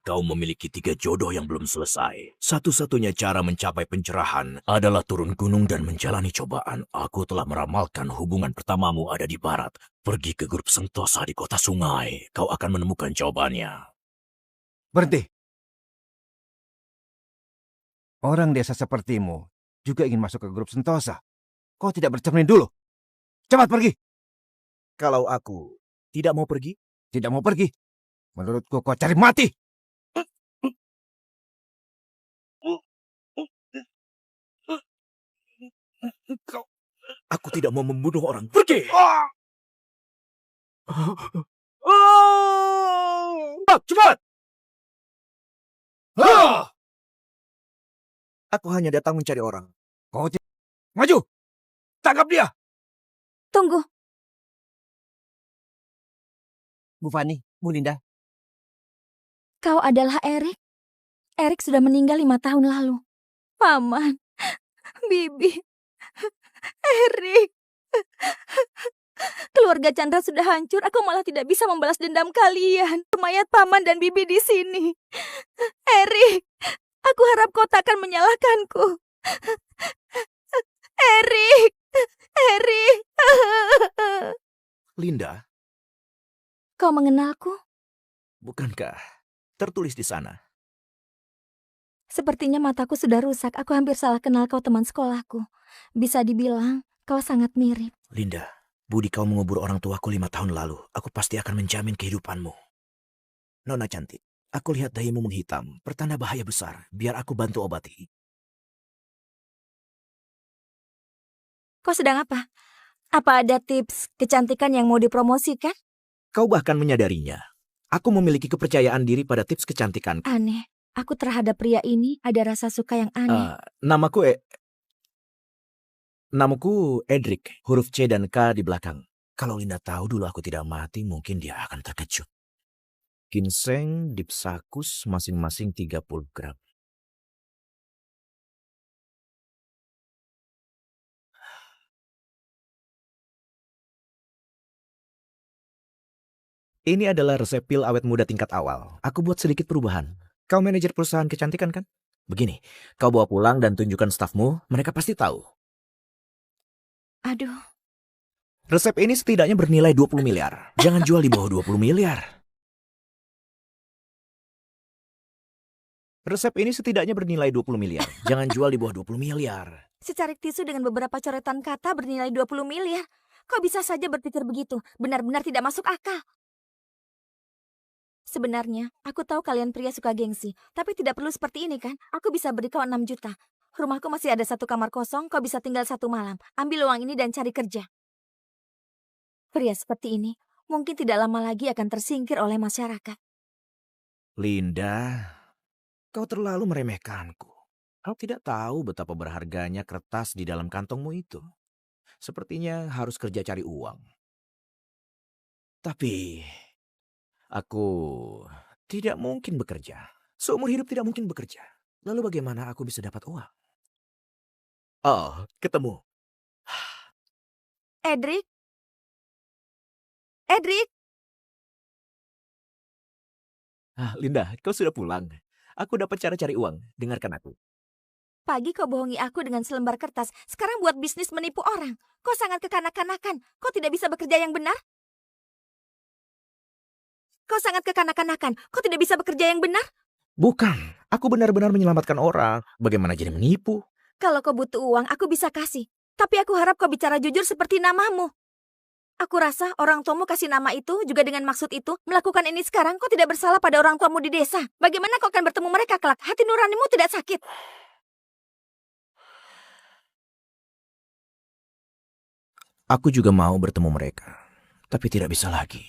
kau memiliki 3 jodoh yang belum selesai. Satu-satunya cara mencapai pencerahan adalah turun gunung dan menjalani cobaan. Aku telah meramalkan hubungan pertamamu ada di barat. Pergi ke grup Sentosa di kota sungai. Kau akan menemukan jawabannya. Berhenti. Orang desa sepertimu juga ingin masuk ke grup Sentosa. Kau tidak bercermin dulu. Cepat pergi. Kalau aku tidak mau pergi, Tidak mau pergi. Menurutku kau cari mati. aku tidak mau membunuh orang. Pergi! Cepat! Aku hanya datang mencari orang. Kau tidak... Maju! Tangkap dia! Tunggu. Bu Fani, Bu Linda. Kau adalah Erik. Erik sudah meninggal 5 tahun lalu. Paman, Bibi, Erik. Keluarga Chandra sudah hancur. Aku malah tidak bisa membalas dendam kalian. Mayat Paman dan Bibi di sini. Erik, aku harap kau takkan menyalahkanku. Erik, Erik. Linda, Kau mengenalku? bukankah tertulis di sana? Sepertinya mataku sudah rusak. Aku hampir salah kenal kau, teman sekolahku. Bisa dibilang kau sangat mirip. Linda, budi kau mengubur orang tuaku 5 tahun lalu. Aku pasti akan menjamin kehidupanmu. Nona cantik, aku lihat dahimu menghitam. Pertanda bahaya besar. Biar aku bantu obati. Kau sedang apa? Apa ada tips kecantikan yang mau dipromosikan? Kau bahkan menyadarinya. Aku memiliki kepercayaan diri pada tips kecantikan. Aneh. Aku terhadap pria ini ada rasa suka yang aneh. Namaku Edric, huruf C dan K di belakang. Kalau Linda tahu dulu aku tidak mati, mungkin dia akan terkejut. Ginseng, Dipsacus, masing-masing 30 gram. Ini adalah resep pil awet muda tingkat awal. Aku buat sedikit perubahan. Kau manajer perusahaan kecantikan kan? Begini, kau bawa pulang dan tunjukkan stafmu, mereka pasti tahu. Aduh, Resep ini setidaknya bernilai 20 miliar. Jangan jual di bawah 20 miliar. Resep ini setidaknya bernilai 20 miliar. Jangan jual di bawah 20 miliar. secarik tisu dengan beberapa coretan kata bernilai 20 miliar. Kau bisa saja berpikir begitu. Benar-benar tidak masuk akal. Sebenarnya, aku tahu kalian pria suka gengsi. Tapi tidak perlu seperti ini kan? Aku bisa beri kau 6 juta. Rumahku masih ada 1 kamar kosong, kau bisa tinggal 1 malam. Ambil uang ini dan cari kerja. Pria seperti ini mungkin tidak lama lagi akan tersingkir oleh masyarakat. Linda, kau terlalu meremehkanku. Kau tidak tahu betapa berharganya kertas di dalam kantongmu itu. Sepertinya harus kerja cari uang. Tapi aku tidak mungkin bekerja. Seumur hidup tidak mungkin bekerja. Lalu bagaimana aku bisa dapat uang? Oh, ketemu. Edric? Edric? Linda, kau sudah pulang. Aku dapat cara cari uang. Dengarkan aku. Pagi kau bohongi aku dengan selembar kertas. Sekarang buat bisnis menipu orang. Kau sangat kekanak-kanakan. Kau tidak bisa bekerja yang benar? Kau sangat kekanak-kanakan. Kau tidak bisa bekerja yang benar? Bukan, aku benar-benar menyelamatkan orang. Bagaimana jadi menipu? Kalau kau butuh uang, aku bisa kasih. Tapi aku harap kau bicara jujur seperti namamu. Aku rasa orang tuamu kasih nama itu juga dengan maksud itu. Melakukan ini sekarang, kau tidak bersalah pada orang tuamu di desa. Bagaimana kau akan bertemu mereka kelak? Hati nuranimu tidak sakit. Aku juga mau bertemu mereka. Tapi tidak bisa lagi.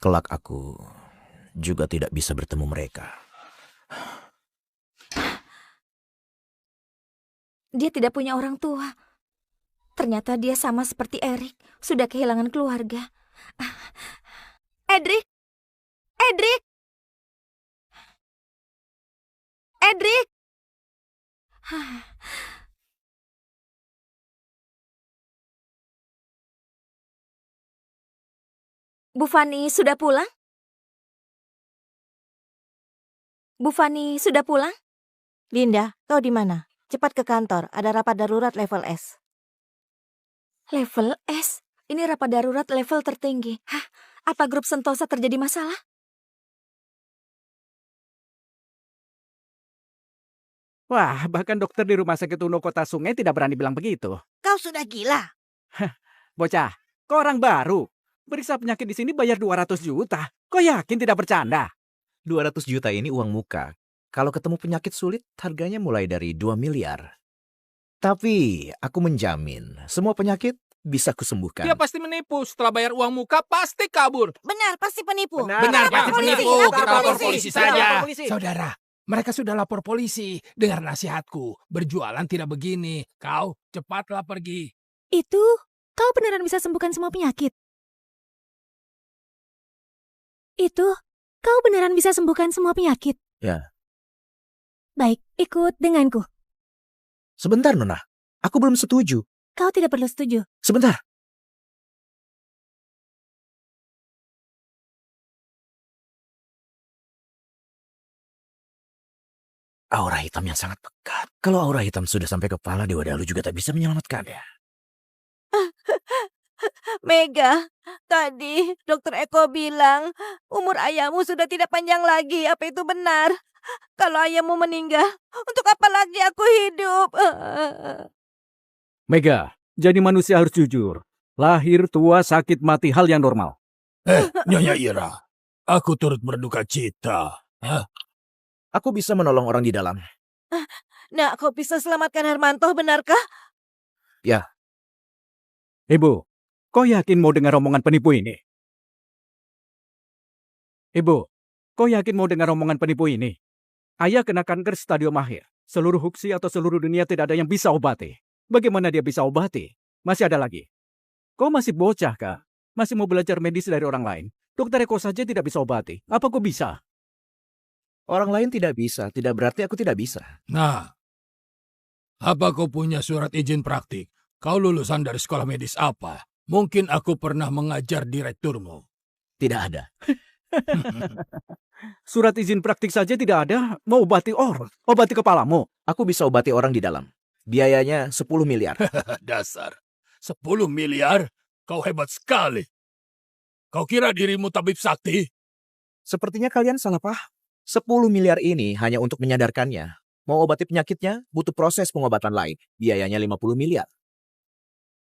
Kelak aku juga tidak bisa bertemu mereka. Dia tidak punya orang tua. Ternyata dia sama seperti Erik, sudah kehilangan keluarga. Edric! Edric! Edric! Bu Fani sudah pulang? Bu Fani sudah pulang? Linda, kau di mana? Cepat ke kantor, ada rapat darurat level S. Level S? Ini rapat darurat level tertinggi. Hah? Apa grup Sentosa terjadi masalah? Wah, bahkan dokter di Rumah Sakit Uno Kota Sungai tidak berani bilang begitu. Kau sudah gila. Bocah, kau orang baru. Periksa penyakit di sini bayar 200 juta. Kau yakin tidak bercanda? 200 juta ini uang muka. Kalau ketemu penyakit sulit, harganya mulai dari 2 miliar. Tapi aku menjamin, semua penyakit bisa kusembuhkan. Dia pasti menipu. Setelah bayar uang muka, pasti kabur. Benar, pasti penipu. Benar, pasti penipu. Kita lapor polisi saja. Saudara, mereka sudah lapor polisi. Dengar nasihatku, berjualan tidak begini. Kau cepatlah pergi. Itu, kau beneran bisa sembuhkan semua penyakit? Itu, kau beneran bisa sembuhkan semua penyakit? Ya. Baik, ikut denganku. Sebentar, Nona. Aku belum setuju. Kau tidak perlu setuju. Sebentar. Aura hitam yang sangat pekat. Kalau aura hitam sudah sampai kepala, Dewa Dalu juga tak bisa menyelamatkannya. Mega, tadi dokter Eko bilang umur ayahmu sudah tidak panjang lagi. Apa itu benar? Kalau ayahmu meninggal, untuk apa lagi aku hidup? Mega, jadi manusia harus jujur. Lahir, tua, sakit, mati, hal yang normal. Nyonya Ira, aku turut berduka cita. Aku bisa menolong orang di dalam. Nak, kau bisa selamatkan Hermanto, benarkah? Ya. Ibu, kau yakin mau dengar omongan penipu ini? Ibu, kau yakin mau dengar omongan penipu ini? Ayah kena kanker stadium akhir. Seluruh Huxi atau seluruh dunia tidak ada yang bisa obati. Bagaimana dia bisa obati? Masih ada lagi. Kau masih bocah, Kak. Masih mau belajar medis dari orang lain. Dokter Eko saja tidak bisa obati. Apa kau bisa? Orang lain tidak bisa, tidak berarti aku tidak bisa. Nah, apa kau punya surat izin praktik? Kau lulusan dari sekolah medis apa? Mungkin aku pernah mengajar direkturmu. Tidak ada. Surat izin praktik saja tidak ada, mau obati orang, obati kepalamu. Aku bisa obati orang di dalam. Biayanya 10 miliar. Dasar. 10 miliar? Kau hebat sekali. Kau kira dirimu tabib sakti? Sepertinya kalian salah paham. 10 miliar ini hanya untuk menyadarkannya. Mau obati penyakitnya, butuh proses pengobatan lain. Biayanya 50 miliar.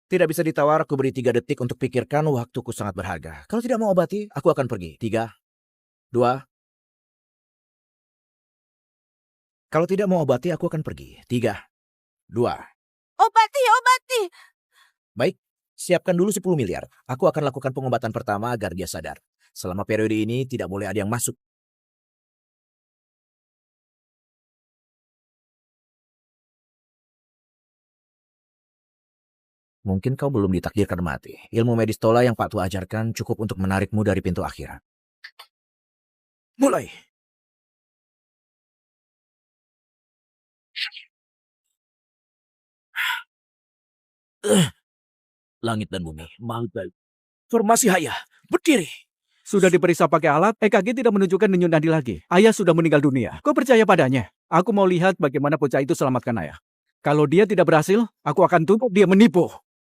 Tidak bisa ditawar, aku beri 3 detik untuk pikirkan, waktuku sangat berharga. Kalau tidak mau obati, aku akan pergi. 3, 2. Kalau tidak mau obati, aku akan pergi. 3, 2. Obati. Baik, siapkan dulu 10 miliar. Aku akan lakukan pengobatan pertama agar dia sadar. Selama periode ini tidak boleh ada yang masuk. Mungkin kau belum ditakdirkan mati. Ilmu medis tola yang Pak Tua ajarkan cukup untuk menarikmu dari pintu akhirat. Mulai. Langit dan bumi, makhluk formasi Haya, berdiri. Sudah diperiksa pakai alat, EKG tidak menunjukkan denyut nadi lagi. Ayah sudah meninggal dunia. Kau percaya padanya? Aku mau lihat bagaimana bocah itu selamatkan ayah. Kalau dia tidak berhasil, aku akan tuntut dia menipu.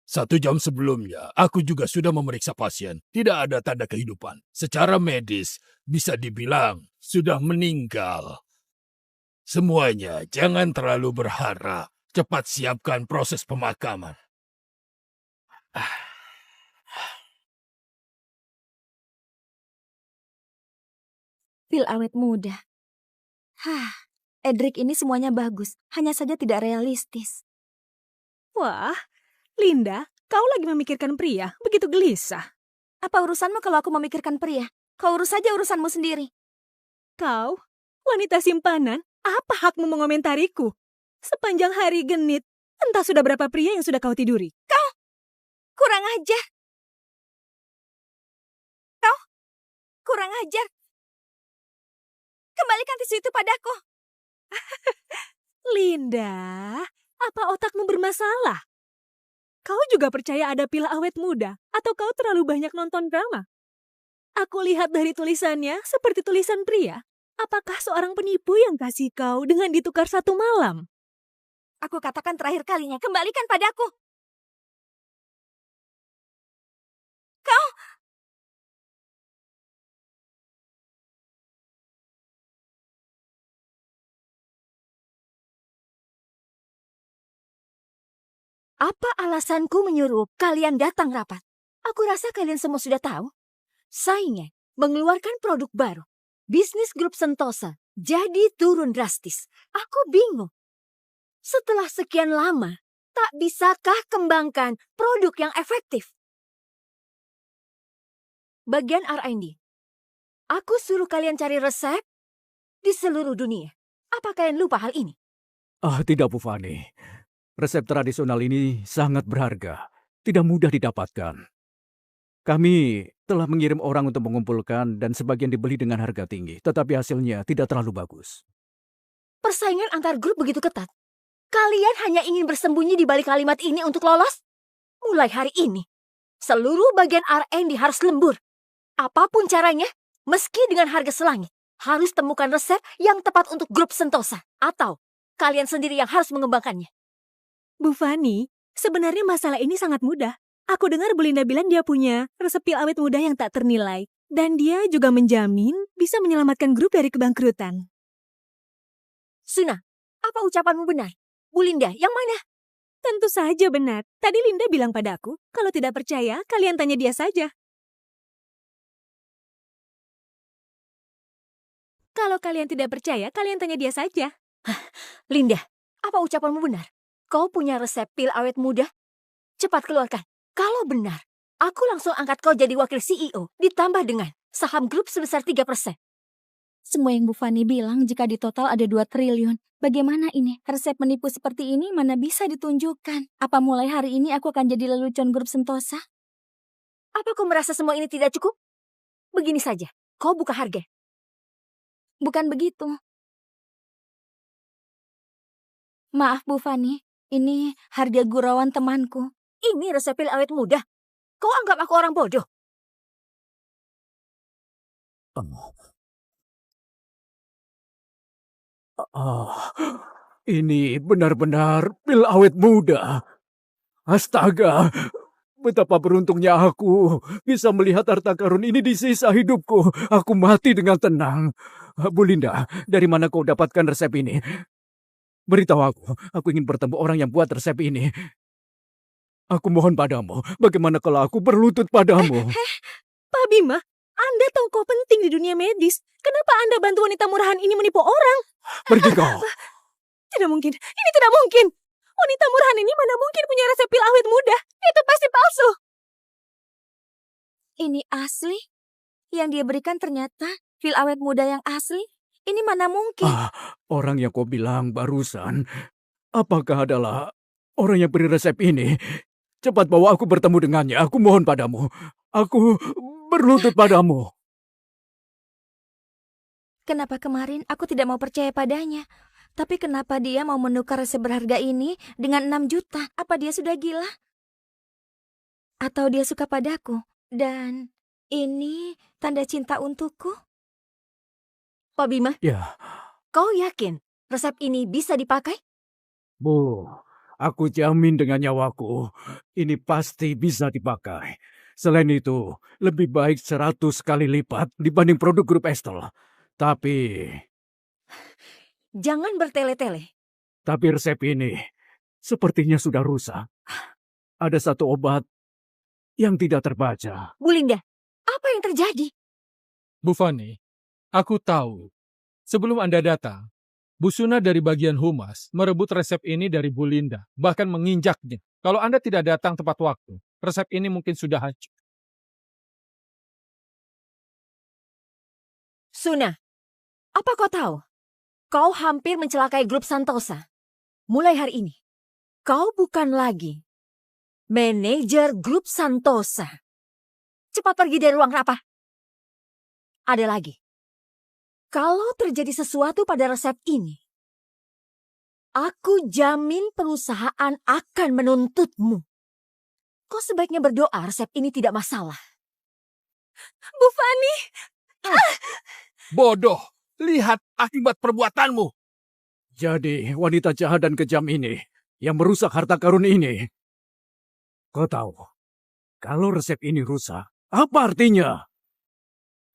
1 jam sebelumnya, aku juga sudah memeriksa pasien. Tidak ada tanda kehidupan. Secara medis, bisa dibilang sudah meninggal. Semuanya jangan terlalu berharap. Cepat siapkan proses pemakaman. Pil awet muda. Edric ini semuanya bagus, hanya saja tidak realistis. Wah, Linda, kau lagi memikirkan pria, begitu gelisah. Apa urusanmu kalau aku memikirkan pria? Kau urus saja urusanmu sendiri. Kau, wanita simpanan, apa hakmu mengomentariku? Sepanjang hari genit, entah sudah berapa pria yang sudah kau tiduri. Kurang ajar. Kau, kurang ajar. Kembalikan tisu itu padaku. Linda, apa otakmu bermasalah? Kau juga percaya ada pil awet muda? Atau kau terlalu banyak nonton drama? Aku lihat dari tulisannya seperti tulisan pria. Apakah seorang penipu yang kasih kau dengan ditukar 1 malam? Aku katakan terakhir kalinya, kembalikan padaku. Kau... Apa alasanku menyuruh kalian datang rapat? Aku rasa kalian semua sudah tahu. Saingan mengeluarkan produk baru. Bisnis grup Sentosa jadi turun drastis. Aku bingung. Setelah sekian lama, tak bisakah kembangkan produk yang efektif? Bagian R&D. Aku suruh kalian cari resep di seluruh dunia. Apa kalian lupa hal ini? Tidak Bu Fani. Resep tradisional ini sangat berharga. Tidak mudah didapatkan. Kami telah mengirim orang untuk mengumpulkan dan sebagian dibeli dengan harga tinggi. Tetapi hasilnya tidak terlalu bagus. Persaingan antar grup begitu ketat. Kalian hanya ingin bersembunyi di balik kalimat ini untuk lolos? Mulai hari ini, seluruh bagian R&D harus lembur. Apapun caranya, meski dengan harga selangit, harus temukan resep yang tepat untuk grup Sentosa. Atau kalian sendiri yang harus mengembangkannya. Bu Fani, sebenarnya masalah ini sangat mudah. Aku dengar Bu Linda bilang dia punya resep pil awet muda yang tak ternilai. Dan dia juga menjamin bisa menyelamatkan grup dari kebangkrutan. Suna, apa ucapanmu benar? Bu Linda, yang mana? Tentu saja benar. Tadi Linda bilang padaku, kalau tidak percaya, kalian tanya dia saja. Kalau kalian tidak percaya, kalian tanya dia saja. Linda, apa ucapanmu benar? Kau punya resep pil awet muda? Cepat keluarkan. Kalau benar, aku langsung angkat kau jadi wakil CEO, ditambah dengan saham grup sebesar 3%. Semua yang Bu Fani bilang jika di total ada 2 triliun. Bagaimana ini? Resep menipu seperti ini mana bisa ditunjukkan? Apa mulai hari ini aku akan jadi lelucon grup Sentosa? Apa kau merasa semua ini tidak cukup? Begini saja, kau buka harga. Bukan begitu. Maaf Bu Fani, ini harga gurauan temanku. Ini resep pil awet muda. Kau anggap aku orang bodoh? Ini benar-benar pil awet muda. Astaga, betapa beruntungnya aku bisa melihat harta karun ini di sisa hidupku. Aku mati dengan tenang. Bu Linda, dari mana kau dapatkan resep ini? Beritahu aku ingin bertemu orang yang buat resep ini. Aku mohon padamu, bagaimana kalau aku berlutut padamu? Pak Bima, Anda tahu kau penting di dunia medis. Kenapa Anda bantu wanita murahan ini menipu orang? Pergi kau. Tidak mungkin, ini tidak mungkin. Wanita murahan ini mana mungkin punya resep pil awet muda. Itu pasti palsu. Ini asli? Yang dia berikan ternyata pil awet muda yang asli? Ini mana mungkin? Orang yang kau bilang barusan, apakah adalah orang yang beri resep ini? Cepat bawa aku bertemu dengannya. Aku mohon padamu. Aku berlutut padamu. Kenapa kemarin aku tidak mau percaya padanya? Tapi kenapa dia mau menukar resep berharga ini dengan 6 juta? Apa dia sudah gila? Atau dia suka padaku? Dan ini tanda cinta untukku? Pak Bima? Ya. Kau yakin resep ini bisa dipakai? Bu, aku jamin dengan nyawaku, ini pasti bisa dipakai. Selain itu, lebih baik 100 kali lipat dibanding produk grup Estel. Tapi jangan bertele-tele. Tapi resep ini sepertinya sudah rusak. Ada satu obat yang tidak terbaca. Bu Linda, apa yang terjadi? Bu Fani, aku tahu. Sebelum Anda datang, Bu Suna dari bagian humas merebut resep ini dari Bu Linda, bahkan menginjaknya. Kalau Anda tidak datang tepat waktu, resep ini mungkin sudah hancur. Suna, apa kau tahu? Kau hampir mencelakai grup Sentosa. Mulai hari ini, kau bukan lagi manajer grup Sentosa. Cepat pergi dari ruang rapat. Ada lagi. Kalau terjadi sesuatu pada resep ini, aku jamin perusahaan akan menuntutmu. Kau sebaiknya berdoa resep ini tidak masalah. Bu Fani! Bodoh! Lihat akibat perbuatanmu. Jadi wanita jahat dan kejam ini yang merusak harta karun ini. Kau tahu, kalau resep ini rusak, apa artinya?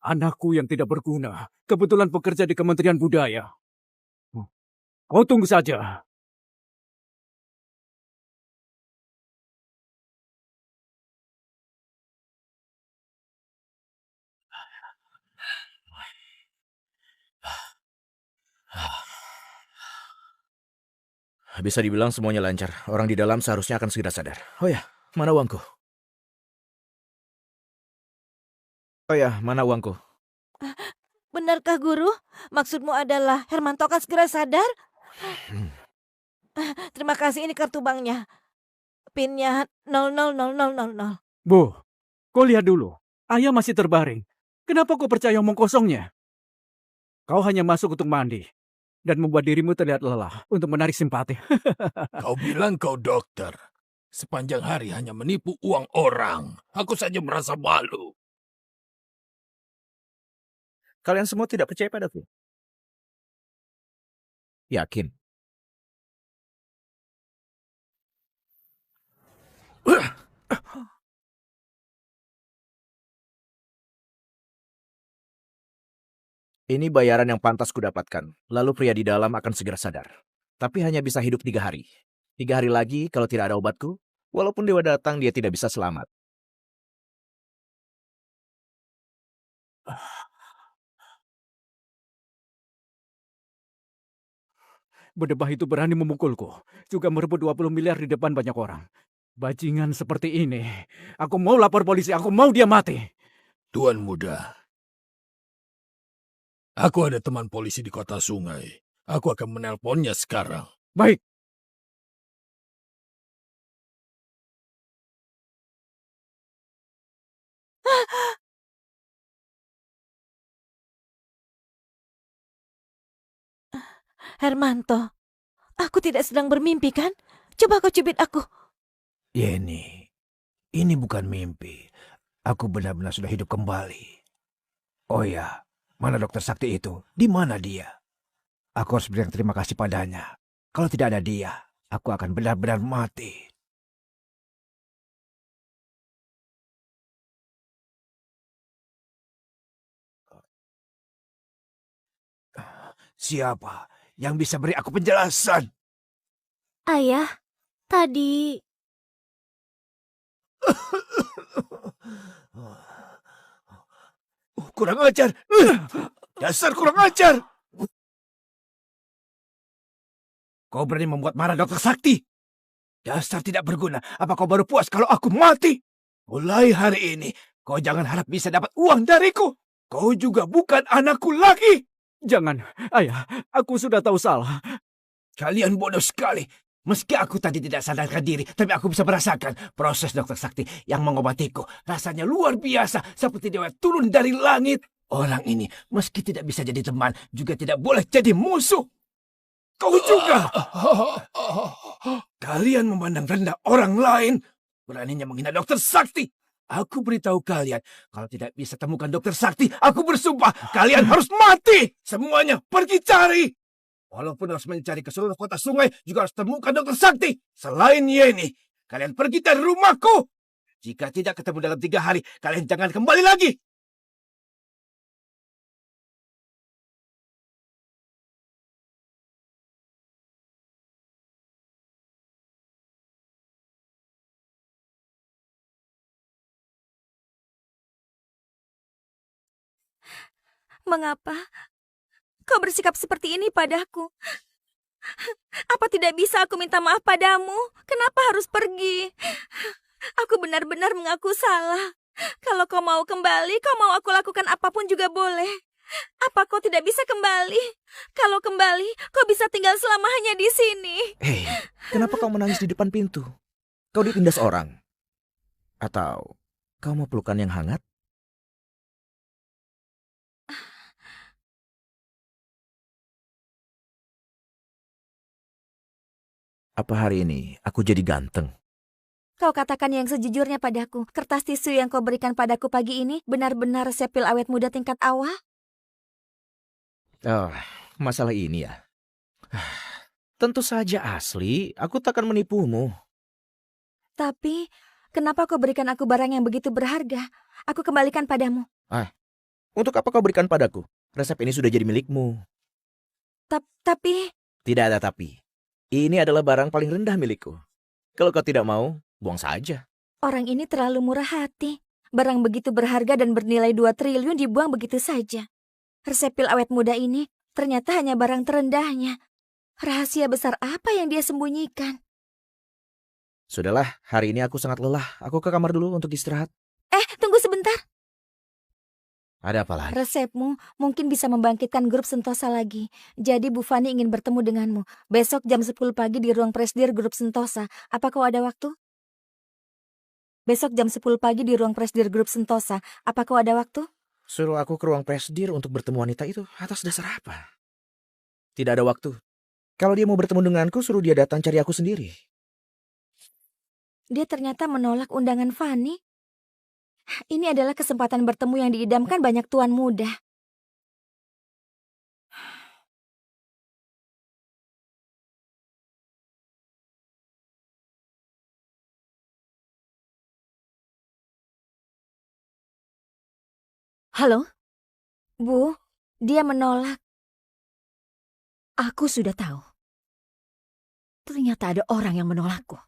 Anakku yang tidak berguna kebetulan bekerja di Kementerian Budaya. Kau tunggu saja. Bisa dibilang semuanya lancar. Orang di dalam seharusnya akan segera sadar. Oh ya, mana uangku? Oh ya, mana uangku? Benarkah guru? Maksudmu adalah Hermanto akan segera sadar? Terima kasih, ini kartu banknya. PIN-nya 000000. Bu, kau lihat dulu. Ayah masih terbaring. Kenapa kau percaya omong kosongnya? Kau hanya masuk untuk mandi dan membuat dirimu terlihat lelah untuk menarik simpati. Kau bilang kau dokter. Sepanjang hari hanya menipu uang orang. Aku saja merasa malu. Kalian semua tidak percaya padaku? Yakin? Ini bayaran yang pantas kudapatkan. Lalu pria di dalam akan segera sadar. Tapi hanya bisa hidup 3 hari. 3 hari lagi kalau tidak ada obatku, walaupun dewa datang dia tidak bisa selamat. Berdebah itu berani memukulku, juga merebut 20 miliar di depan banyak orang. Bajingan seperti ini. Aku mau lapor polisi, aku mau dia mati. Tuan muda. Aku ada teman polisi di kota sungai. Aku akan menelponnya sekarang. Baik. Hermanto, aku tidak sedang bermimpi kan? Coba kau cubit aku. Yeni, ini bukan mimpi. Aku benar-benar sudah hidup kembali. Oh ya, mana dokter sakti itu? Di mana dia? Aku harus berterima terima kasih padanya. Kalau tidak ada dia, aku akan benar-benar mati. Siapa yang bisa beri aku penjelasan? Ayah, tadi Kurang ajar. Dasar kurang ajar. Kau berani membuat marah dokter sakti? Dasar tidak berguna. Apa kau baru puas kalau aku mati? Mulai hari ini, kau jangan harap bisa dapat uang dariku. Kau juga bukan anakku lagi. Jangan, ayah, aku sudah tahu salah. Kalian bodoh sekali. Meski aku tadi tidak sadarkan diri, tapi aku bisa merasakan proses dokter sakti yang mengobatiku. Rasanya luar biasa, seperti dewa turun dari langit. Orang ini meski tidak bisa jadi teman, juga tidak boleh jadi musuh. Kau juga. Kalian memandang rendah orang lain. Beraninya menghina dokter sakti. Aku beritahu kalian, kalau tidak bisa temukan dokter sakti, aku bersumpah kalian harus mati. Semuanya pergi cari. Walaupun harus mencari ke seluruh kota sungai, juga harus temukan dokter sakti. Selain Yeni, kalian pergi dari rumahku. Jika tidak ketemu dalam 3 hari, kalian jangan kembali lagi. Mengapa kau bersikap seperti ini padaku? Apa tidak bisa aku minta maaf padamu? Kenapa harus pergi? Aku benar-benar mengaku salah. Kalau kau mau kembali, kau mau aku lakukan apapun juga boleh. Apa kau tidak bisa kembali? Kalau kembali, kau bisa tinggal selamanya di sini. Hei, kenapa kau menangis di depan pintu? Kau ditindas orang? Atau kau mau pelukan yang hangat? Apa hari ini aku jadi ganteng? Kau katakan yang sejujurnya padaku. Kertas tisu yang kau berikan padaku pagi ini benar-benar resep pil awet muda tingkat awal? Oh, masalah ini ya. Tentu saja asli, aku takkan menipumu. Tapi, kenapa kau berikan aku barang yang begitu berharga? Aku kembalikan padamu. Untuk apa kau berikan padaku? Resep ini sudah jadi milikmu. Tapi, Tidak ada tapi. Ini adalah barang paling rendah milikku. Kalau kau tidak mau, buang saja. orang ini terlalu murah hati. Barang begitu berharga dan bernilai 2 triliun dibuang begitu saja. Resep pil awet muda ini ternyata hanya barang terendahnya. Rahasia besar apa yang dia sembunyikan? Sudahlah, hari ini aku sangat lelah. Aku ke kamar dulu untuk istirahat. Tunggu sebentar. Ada apa lagi? Resepmu mungkin bisa membangkitkan grup Sentosa lagi. Jadi Bu Fani ingin bertemu denganmu. Besok jam 10 pagi di ruang presdir grup Sentosa. Apa kau ada waktu? Besok jam 10 pagi di ruang presdir grup Sentosa. Apa kau ada waktu? Suruh aku ke ruang presdir untuk bertemu wanita itu. Atas dasar apa? Tidak ada waktu. Kalau dia mau bertemu denganku, suruh dia datang cari aku sendiri. Dia ternyata menolak undangan Fani. Ini adalah kesempatan bertemu yang diidamkan banyak tuan muda. Halo, Bu, dia menolak. aku sudah tahu. Ternyata ada orang yang menolakku.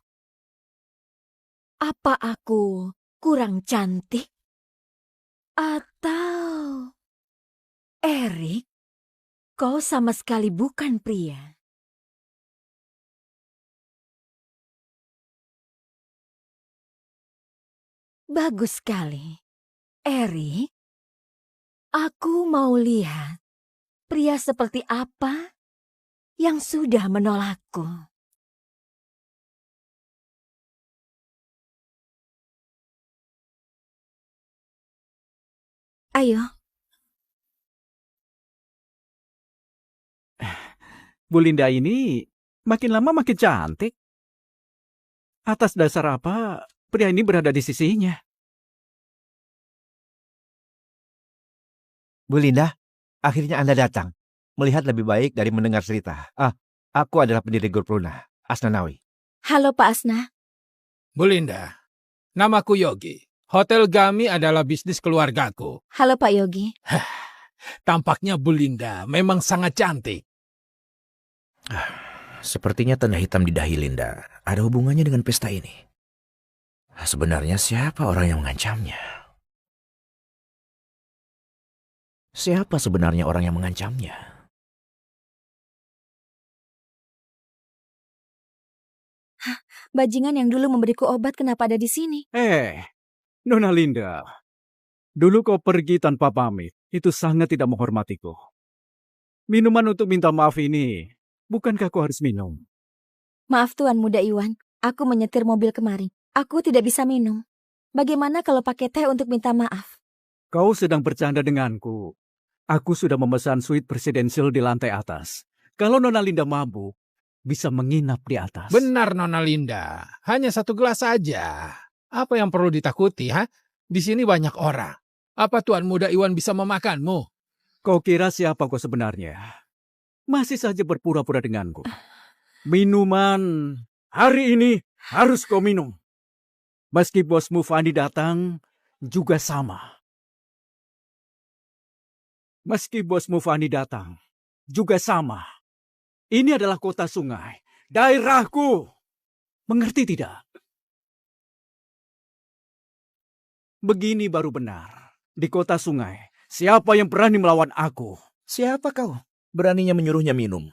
Apa aku kurang cantik? Atau Erik, kau sama sekali bukan pria. Bagus sekali. Erik, aku mau lihat pria seperti apa yang sudah menolakku. Ayo, Bu Linda ini makin lama makin cantik. Atas dasar apa pria ini berada di sisinya? Bu Linda, akhirnya Anda datang. Melihat lebih baik dari mendengar cerita. Aku adalah pendiri grup Luna, Asnanawi. halo Pak Asna. Bu Linda, namaku Yogi. Hotel Gami adalah bisnis keluargaku. Halo Pak Yogi. Tampaknya Bu Linda memang sangat cantik. Sepertinya tanda hitam di dahi Linda ada hubungannya dengan pesta ini. Sebenarnya siapa orang yang mengancamnya? Siapa sebenarnya orang yang mengancamnya? Bajingan yang dulu memberiku obat kenapa ada di sini? Nona Linda, dulu kau pergi tanpa pamit. Itu sangat tidak menghormatiku. Minuman untuk minta maaf ini, bukankah kau harus minum? Maaf Tuan Muda Iwan, aku menyetir mobil kemari. Aku tidak bisa minum. Bagaimana kalau pakai teh untuk minta maaf? Kau sedang bercanda denganku. Aku sudah memesan suite presidensial di lantai atas. Kalau Nona Linda mabuk, bisa menginap di atas. Benar Nona Linda, hanya 1 gelas saja. Apa yang perlu ditakuti, ha? Di sini banyak orang. Apa Tuan Muda Iwan bisa memakanmu? Kau kira siapa kau sebenarnya? Masih saja berpura-pura denganku. Minuman hari ini harus kau minum. Meski bosmu Fani datang, juga sama. Meski bosmu Fani datang, juga sama. Ini adalah kota sungai, daerahku. Mengerti tidak? Begini baru benar. Di kota sungai, siapa yang berani melawan aku? Siapa kau? Beraninya menyuruhnya minum.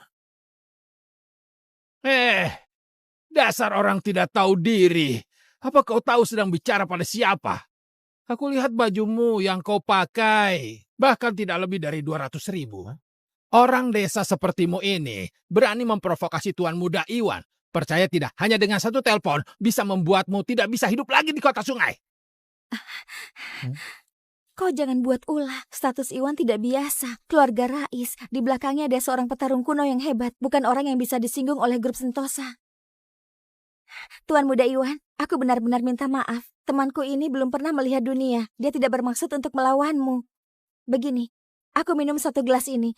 Dasar orang tidak tahu diri. Apa kau tahu sedang bicara pada siapa? Aku lihat bajumu yang kau pakai, bahkan tidak lebih dari 200.000. Orang desa sepertimu ini berani memprovokasi Tuan Muda Iwan. Percaya tidak, hanya dengan 1 telepon bisa membuatmu tidak bisa hidup lagi di kota sungai. Kau jangan buat ulah. Status Iwan tidak biasa. Keluarga Rais. Di belakangnya ada seorang petarung kuno yang hebat. Bukan orang yang bisa disinggung oleh grup Sentosa. Tuan Muda Iwan, aku benar-benar minta maaf. Temanku ini belum pernah melihat dunia. Dia tidak bermaksud untuk melawanmu. Begini, aku minum 1 gelas ini.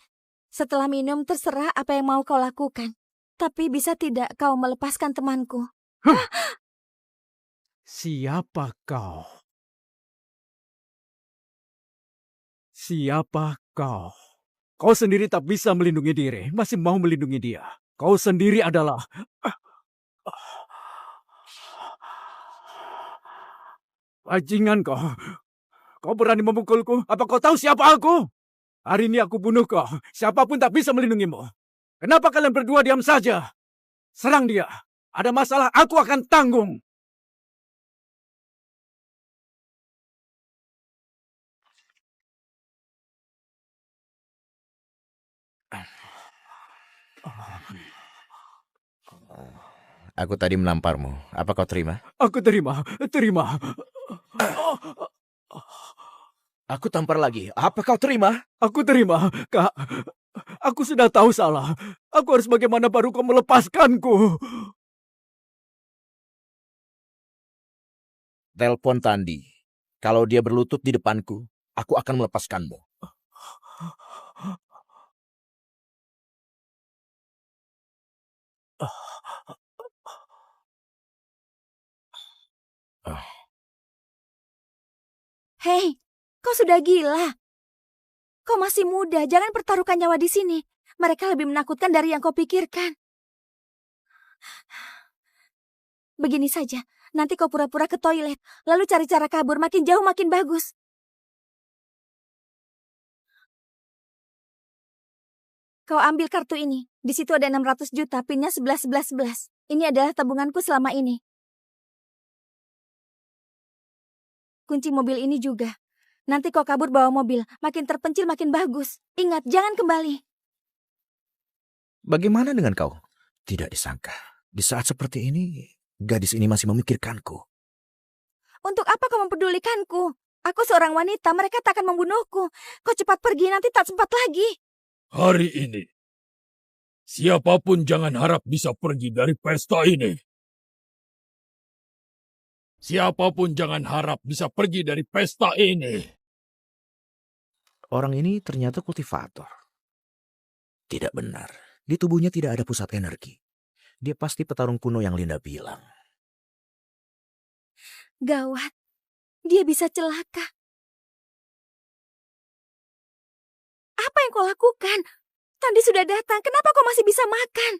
Setelah minum terserah apa yang mau kau lakukan. Tapi bisa tidak kau melepaskan temanku? Siapa kau? Siapa kau? Kau sendiri tak bisa melindungi diri, masih mau melindungi dia. Kau sendiri adalah... Bajingan kau. Kau berani memukulku? Apa kau tahu siapa aku? Hari ini aku bunuh kau. Siapapun tak bisa melindungimu. Kenapa kalian berdua diam saja? Serang dia. Ada masalah, aku akan tanggung. Aku tadi menamparmu. Apa kau terima? Aku terima. Aku tampar lagi. Apa kau terima? Aku terima, Kak. Aku sudah tahu salah. Aku harus bagaimana baru kau melepaskanku? Telepon Tandi. Kalau dia berlutut di depanku, aku akan melepaskanmu. Hei, kau sudah gila. Kau masih muda, jangan pertaruhkan nyawa di sini. Mereka lebih menakutkan dari yang kau pikirkan. Begini saja, nanti kau pura-pura ke toilet, lalu cari cara kabur, makin jauh makin bagus. Kau ambil kartu ini, di situ ada 600 juta, pinnya 11. Ini adalah tabunganku selama ini. Kunci mobil ini juga. Nanti kau kabur bawa mobil, makin terpencil makin bagus. Ingat, jangan kembali. Bagaimana dengan kau? Tidak disangka. Di saat seperti ini, gadis ini masih memikirkanku. Untuk apa kau mempedulikanku? Aku seorang wanita, mereka tak akan membunuhku. Kau cepat pergi, nanti tak sempat lagi. Hari ini, siapapun jangan harap bisa pergi dari pesta ini. Siapapun jangan harap bisa pergi dari pesta ini. Orang ini ternyata kultivator. Tidak benar. Di tubuhnya tidak ada pusat energi. Dia pasti petarung kuno yang Linda bilang. Gawat, dia bisa celaka. Apa yang kau lakukan? Tadi sudah datang, kenapa kau masih bisa makan?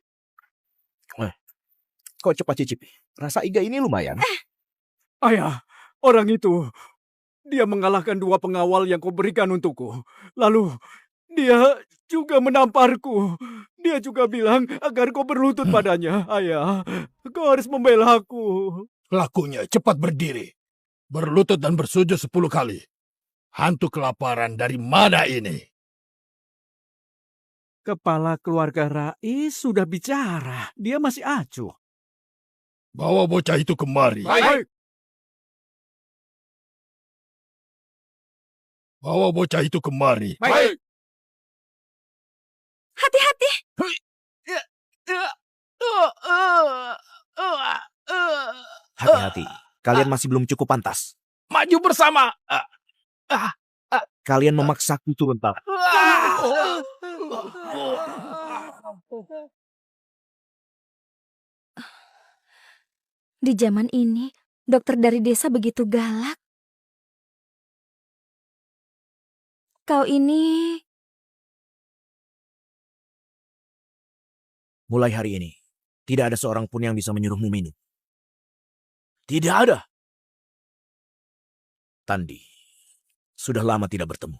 Kau cepat cicipi. Rasa iga ini lumayan. Ayah, orang itu, dia mengalahkan 2 pengawal yang kau berikan untukku. Lalu, dia juga menamparku. Dia juga bilang agar kau berlutut padanya. Ayah, kau harus membela aku. Lakunya cepat berdiri. Berlutut dan bersujud 10 kali. Hantu kelaparan dari mana ini? Kepala keluarga Rais sudah bicara. Dia masih acuh. Bawa bocah itu kemari. Baik. Bawa bocah itu kemari. Baik. Hati-hati. Hati-hati. Kalian masih belum cukup pantas. Maju bersama. Kalian memaksaku turun tangan. Di zaman ini, dokter dari desa begitu galak. Kau ini... Mulai hari ini, tidak ada seorang pun yang bisa menyuruhmu minum. Tidak ada. Tandi, sudah lama tidak bertemu.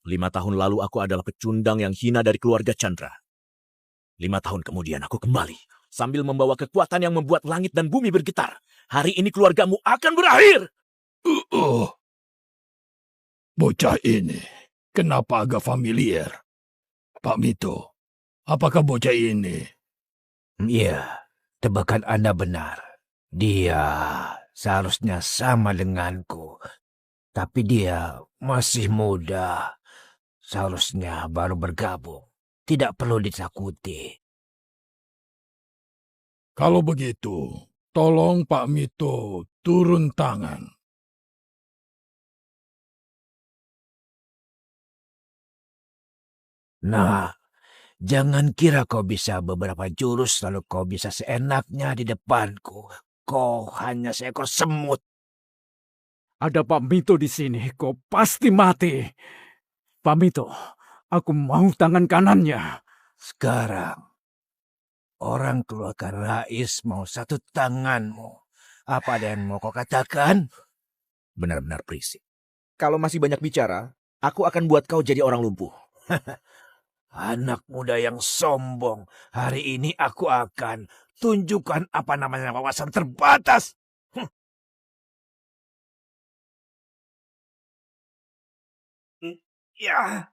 5 tahun lalu aku adalah pecundang yang hina dari keluarga Chandra. 5 tahun kemudian aku kembali, sambil membawa kekuatan yang membuat langit dan bumi bergetar. Hari ini keluargamu akan berakhir. Bocah ini, kenapa agak familiar? Pak Mito, apakah bocah ini? Iya, tebakan Anda benar. Dia seharusnya sama denganku. Tapi dia masih muda. Seharusnya baru bergabung. Tidak perlu ditakuti. Kalau begitu, tolong Pak Mito turun tangan. Nah, Jangan kira kau bisa beberapa jurus lalu kau bisa seenaknya di depanku. Kau hanya seekor semut. Ada Pak Mito di sini, kau pasti mati. Pak Mito, aku mau tangan kanannya. Sekarang, orang keluarga Rais mau satu tanganmu. Apa ada yang mau kau katakan? Benar-benar berisik. Kalau masih banyak bicara, aku akan buat kau jadi orang lumpuh. Anak muda yang sombong. Hari ini aku akan tunjukkan apa namanya wawasan terbatas. Ya.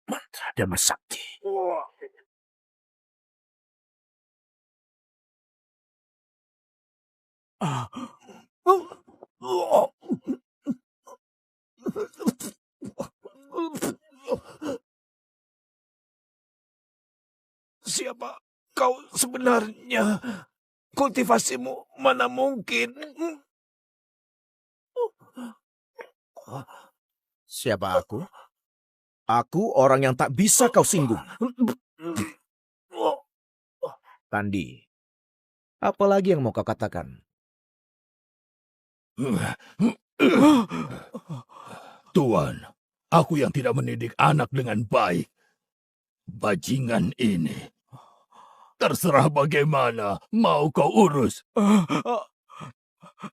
Mantra Dhamma Sakti. Siapa kau sebenarnya? Kultivasimu mana mungkin? Siapa aku? Aku orang yang tak bisa kau singgung. Tandi, apa lagi yang mau kau katakan? Tuan, aku yang tidak mendidik anak dengan baik. Bajingan ini. Terserah bagaimana mau kau urus.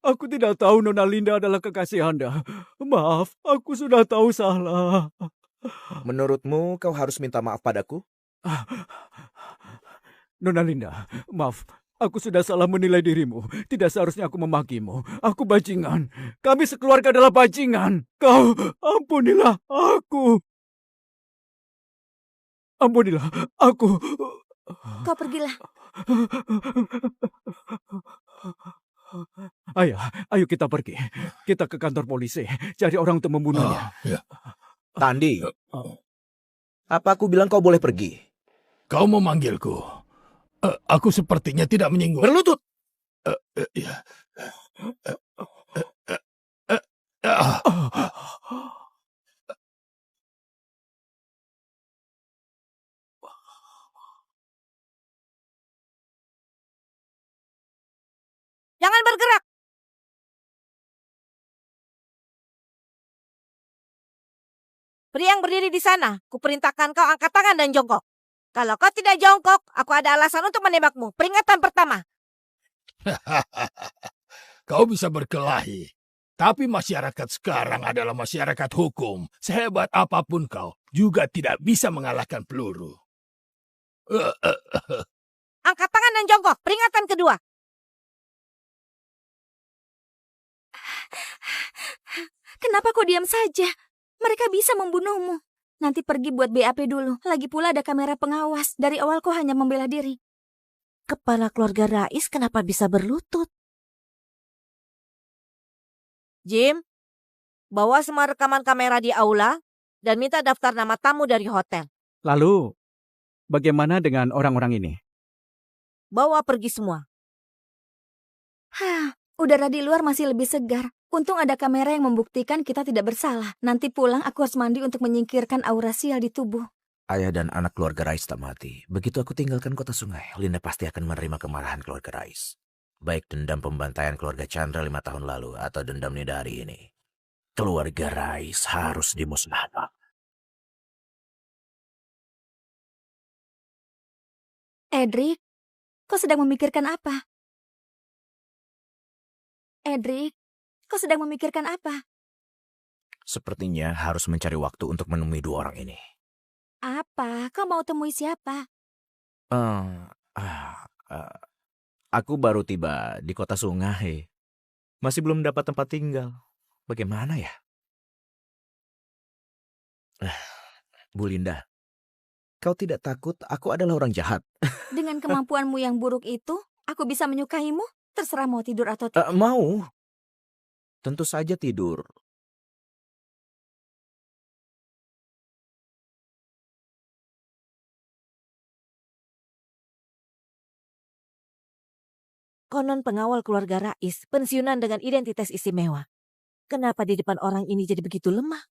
Aku tidak tahu Nona Linda adalah kekasih Anda. Maaf, aku sudah tahu salah. Menurutmu kau harus minta maaf padaku? Nona Linda, maaf. Aku sudah salah menilai dirimu. Tidak seharusnya aku memakimu. Aku bajingan. Kami sekeluarga adalah bajingan. Kau, ampunilah aku. Ampunilah aku. Kau pergilah. Ayo kita pergi. Kita ke kantor polisi. Cari orang untuk membunuhnya. Tandi, apa aku bilang kau boleh pergi? Kau memanggilku. Aku sepertinya tidak menyinggung. Berlutut! Ya. Jangan bergerak. Pria yang berdiri di sana, kuperintahkan kau angkat tangan dan jongkok. Kalau kau tidak jongkok, aku ada alasan untuk menembakmu. Peringatan pertama. Kau bisa berkelahi. Tapi masyarakat sekarang adalah masyarakat hukum. Sehebat apapun kau, juga tidak bisa mengalahkan peluru. Angkat tangan dan jongkok. Peringatan kedua. Kenapa kau diam saja? Mereka bisa membunuhmu. Nanti pergi buat BAP dulu. Lagi pula ada kamera pengawas. Dari awal kau hanya membela diri. Kepala keluarga Rais kenapa bisa berlutut? Jim, bawa semua rekaman kamera di aula dan minta daftar nama tamu dari hotel. Lalu, bagaimana dengan orang-orang ini? Bawa pergi semua. Udara di luar masih lebih segar. Untung ada kamera yang membuktikan kita tidak bersalah. Nanti pulang aku harus mandi untuk menyingkirkan aura sial di tubuh. Ayah dan anak keluarga Rais tak mati. Begitu aku tinggalkan kota sungai, Linda pasti akan menerima kemarahan keluarga Rais. Baik dendam pembantaian keluarga Chandra 5 tahun lalu atau dendam Nida hari ini. Keluarga Rais harus dimusnahkan. Edric, kau sedang memikirkan apa? Edric, kau sedang memikirkan apa? Sepertinya harus mencari waktu untuk menemui dua orang ini. Apa? Kau mau temui siapa? Aku baru tiba di kota sungai. Masih belum dapat tempat tinggal. Bagaimana ya? Bu Linda, kau tidak takut aku adalah orang jahat? Dengan kemampuanmu yang buruk itu, aku bisa menyukaimu? Terserah mau tidur atau tidak. Mau. Tentu saja tidur. Konon pengawal keluarga Rais, pensiunan dengan identitas istimewa. Kenapa di depan orang ini jadi begitu lemah?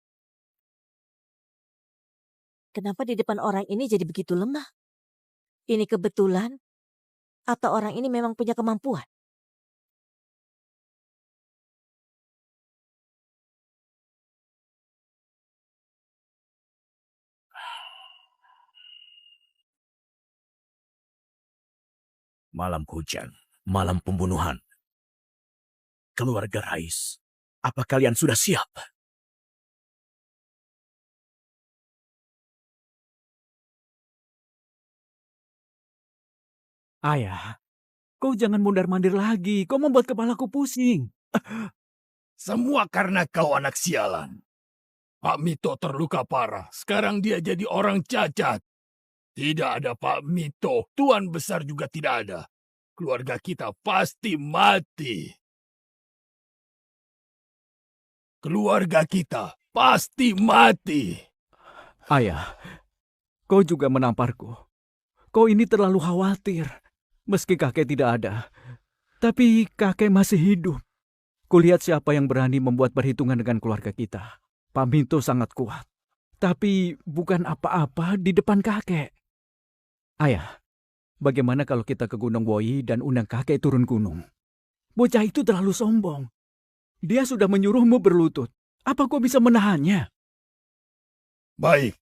kenapa di depan orang ini jadi begitu lemah? Ini kebetulan atau orang ini memang punya kemampuan? Malam hujan, malam pembunuhan. Keluarga Rais, apa kalian sudah siap? Ayah, kau jangan mondar-mandir lagi. Kau membuat kepalaku pusing. Semua karena kau anak sialan. Pak Mito terluka parah. Sekarang dia jadi orang cacat. Tidak ada Pak Mito. Tuan besar juga tidak ada. Keluarga kita pasti mati. Keluarga kita pasti mati. Ayah, kau juga menamparku. Kau ini terlalu khawatir. Meski kakek tidak ada, tapi kakek masih hidup. Kulihat siapa yang berani membuat perhitungan dengan keluarga kita. Pak Minto sangat kuat, tapi bukan apa-apa di depan kakek. Ayah, bagaimana kalau kita ke Gunung Woi dan undang kakek turun gunung? Bocah itu terlalu sombong. Dia sudah menyuruhmu berlutut. Apa kau bisa menahannya? Baik.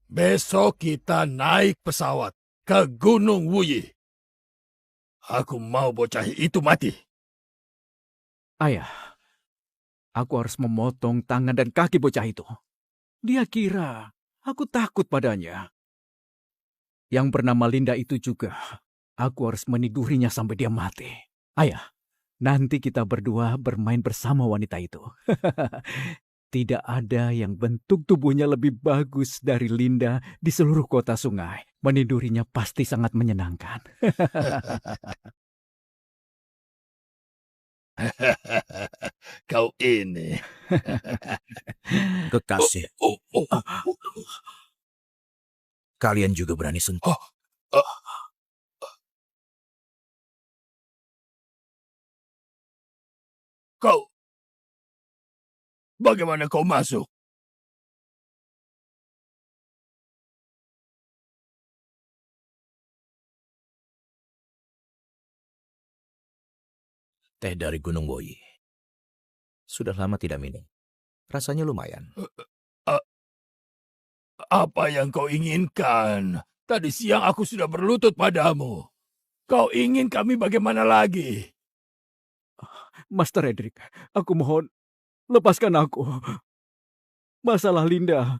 Besok kita naik pesawat ke Gunung Wuyi. Aku mau bocah itu mati. Ayah, aku harus memotong tangan dan kaki bocah itu. Dia kira aku takut padanya. Yang bernama Linda itu juga, aku harus menidurinya sampai dia mati. Ayah, nanti kita berdua bermain bersama wanita itu. Tidak ada yang bentuk tubuhnya lebih bagus dari Linda di seluruh kota sungai. Menidurinya pasti sangat menyenangkan. Kau ini. Kekasih, kalian juga berani sentuh. Kau. Bagaimana kau masuk? Teh dari Gunung Woi. Sudah lama tidak minum. Rasanya lumayan. Apa yang kau inginkan? Tadi siang aku sudah berlutut padamu. Kau ingin kami bagaimana lagi? Master Edric, aku mohon, lepaskan aku. Masalah Linda,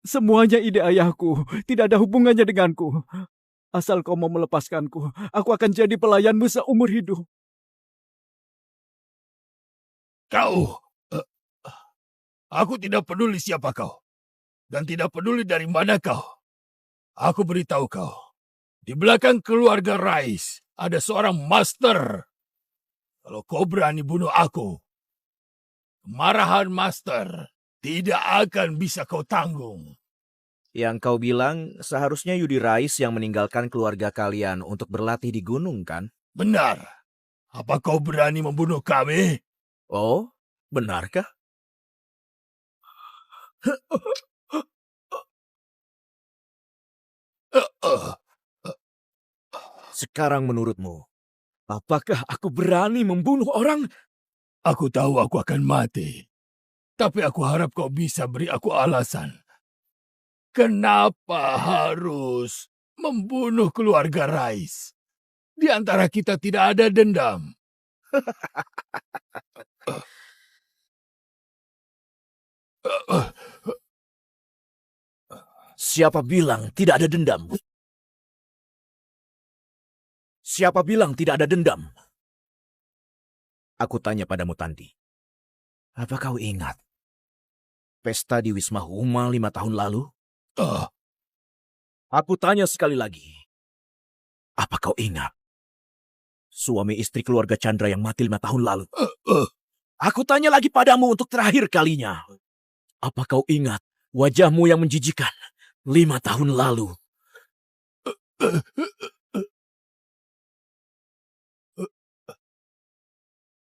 semuanya ide ayahku, tidak ada hubungannya denganku. Asal kau mau melepaskanku, aku akan jadi pelayanmu seumur hidup. Kau, aku tidak peduli siapa kau. Dan tidak peduli dari mana kau. Aku beritahu kau, di belakang keluarga Rais ada seorang master. Kalau kau berani bunuh aku, kemarahan master tidak akan bisa kau tanggung. Yang kau bilang seharusnya Yudi Rais yang meninggalkan keluarga kalian untuk berlatih di gunung, kan? Benar. Apa kau berani membunuh kami? Oh, benarkah? Sekarang menurutmu, apakah aku berani membunuh orang? Aku tahu aku akan mati. Tapi aku harap kau bisa beri aku alasan. Kenapa harus membunuh keluarga Rais? Di antara kita tidak ada dendam. Siapa bilang tidak ada dendam? Siapa bilang tidak ada dendam? Aku tanya padamu, Tandi. Apa kau ingat pesta di Wisma Huma 5 tahun lalu? Aku tanya sekali lagi. Apa kau ingat suami istri keluarga Chandra yang mati 5 tahun lalu? Aku tanya lagi padamu untuk terakhir kalinya. Apa kau ingat wajahmu yang menjijikan 5 tahun lalu?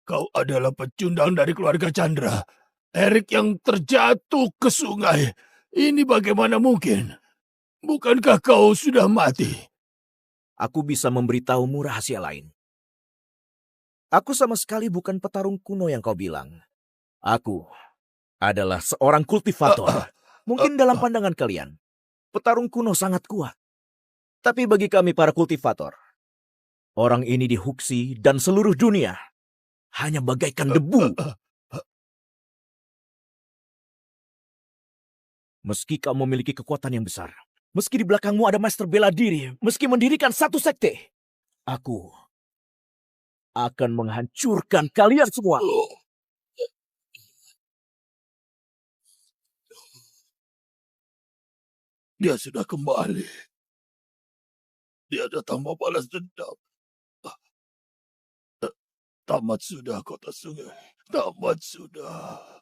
Kau adalah pecundang dari keluarga Chandra. Erik yang terjatuh ke sungai. Ini bagaimana mungkin? Bukankah kau sudah mati? Aku bisa memberitahumu rahasia lain. Aku sama sekali bukan petarung kuno yang kau bilang. Aku adalah seorang kultivator. Mungkin dalam pandangan kalian, petarung kuno sangat kuat. Tapi bagi kami para kultivator, orang ini di Huxi dan seluruh dunia hanya bagaikan debu. Meski kau memiliki kekuatan yang besar, meski di belakangmu ada master bela diri, meski mendirikan satu sekte, aku akan menghancurkan kalian semua. Dia sudah kembali. Dia datang membalas dendam. Tamat sudah kota sungai. Tamat sudah.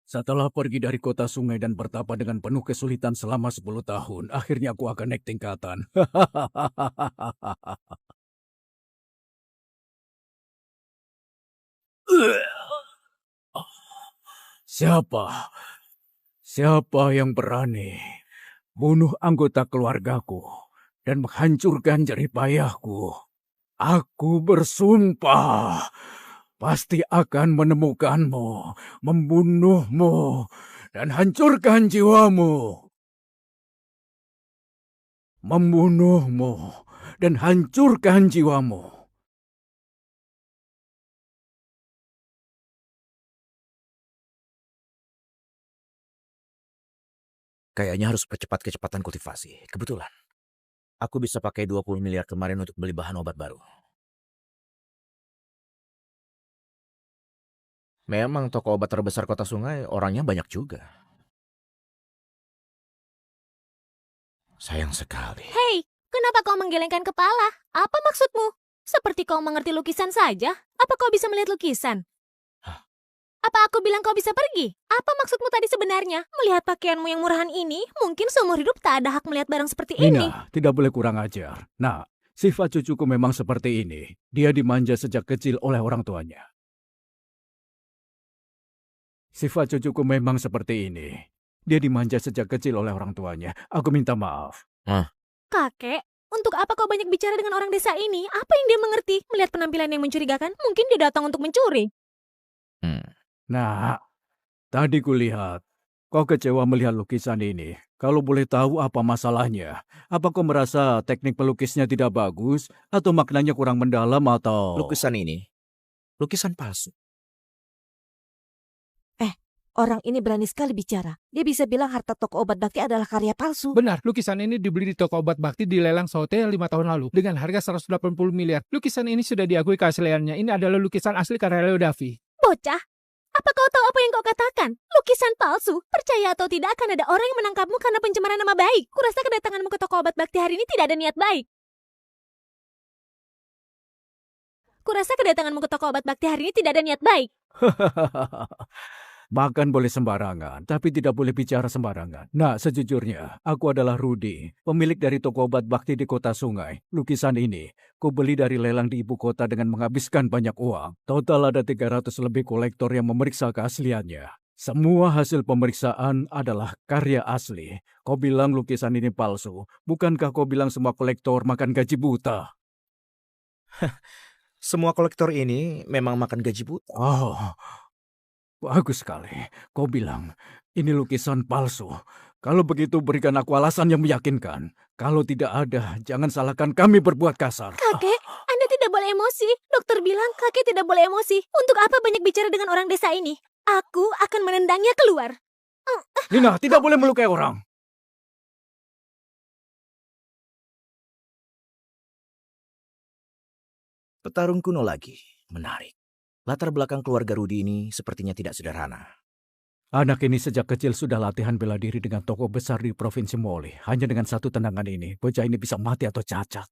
Setelah pergi dari kota sungai dan bertapa dengan penuh kesulitan selama 10 tahun, akhirnya aku akan naik tingkatan. Siapa? Siapa yang berani bunuh anggota keluargaku dan menghancurkan jerih payahku? Aku bersumpah pasti akan menemukanmu, membunuhmu, dan hancurkan jiwamu. Membunuhmu dan hancurkan jiwamu. Kayaknya harus percepat kecepatan kultivasi. Kebetulan, aku bisa pakai 20 miliar kemarin untuk beli bahan obat baru. Memang toko obat terbesar kota sungai orangnya banyak juga. Sayang sekali. Hei, kenapa kau menggelengkan kepala? Apa maksudmu? Seperti kau mengerti lukisan saja? Apa kau bisa melihat lukisan? Hah? Apa aku bilang kau bisa pergi? Apa maksudmu tadi sebenarnya? Melihat pakaianmu yang murahan ini, mungkin seumur hidup tak ada hak melihat barang seperti ini. Nina, tidak boleh kurang ajar. Nah, sifat cucuku memang seperti ini. Dia dimanja sejak kecil oleh orang tuanya. Sifat cucuku memang seperti ini. Dia dimanja sejak kecil oleh orang tuanya. Aku minta maaf. Kakek, untuk apa kau banyak bicara dengan orang desa ini? Apa yang dia mengerti? Melihat penampilan yang mencurigakan, mungkin dia datang untuk mencuri. Nah, tadi kulihat kau kecewa melihat lukisan ini. Kalau boleh tahu apa masalahnya? Apa kau merasa teknik pelukisnya tidak bagus? Atau maknanya kurang mendalam atau... Lukisan ini, lukisan palsu. Orang ini berani sekali bicara. Dia bisa bilang harta toko obat bakti adalah karya palsu. Benar, lukisan ini dibeli di toko obat bakti di lelang Sote 5 tahun lalu dengan harga 180 miliar. Lukisan ini sudah diakui keasliannya. Ini adalah lukisan asli karya Leo Davi. Bocah, apa kau tahu apa yang kau katakan? Lukisan palsu? Percaya atau tidak akan ada orang yang menangkapmu karena pencemaran nama baik. Kurasa kedatanganmu ke toko obat bakti hari ini tidak ada niat baik. Kurasa kedatanganmu ke toko obat bakti hari ini tidak ada niat baik. Makan boleh sembarangan, tapi tidak boleh bicara sembarangan. Nah, sejujurnya, aku adalah Rudy, pemilik dari toko obat bakti di kota sungai. Lukisan ini, ku beli dari lelang di ibu kota dengan menghabiskan banyak uang. Total ada 300 lebih kolektor yang memeriksa keasliannya. Semua hasil pemeriksaan adalah karya asli. Kau bilang lukisan ini palsu. Bukankah kau bilang semua kolektor makan gaji buta? Semua kolektor ini memang makan gaji buta. Oh, bagus sekali. Kau bilang, ini lukisan palsu. Kalau begitu berikan aku alasan yang meyakinkan. Kalau tidak ada, jangan salahkan kami berbuat kasar. Kakek, Anda tidak boleh emosi. Dokter bilang kakek tidak boleh emosi. Untuk apa banyak bicara dengan orang desa ini? Aku akan menendangnya keluar. Nina, tidak boleh melukai orang. Petarung kuno lagi. Menarik. Latar belakang keluarga Rudy ini sepertinya tidak sederhana. Anak ini sejak kecil sudah latihan bela diri dengan tokoh besar di Provinsi Moli. Hanya dengan satu tendangan ini, bocah ini bisa mati atau cacat.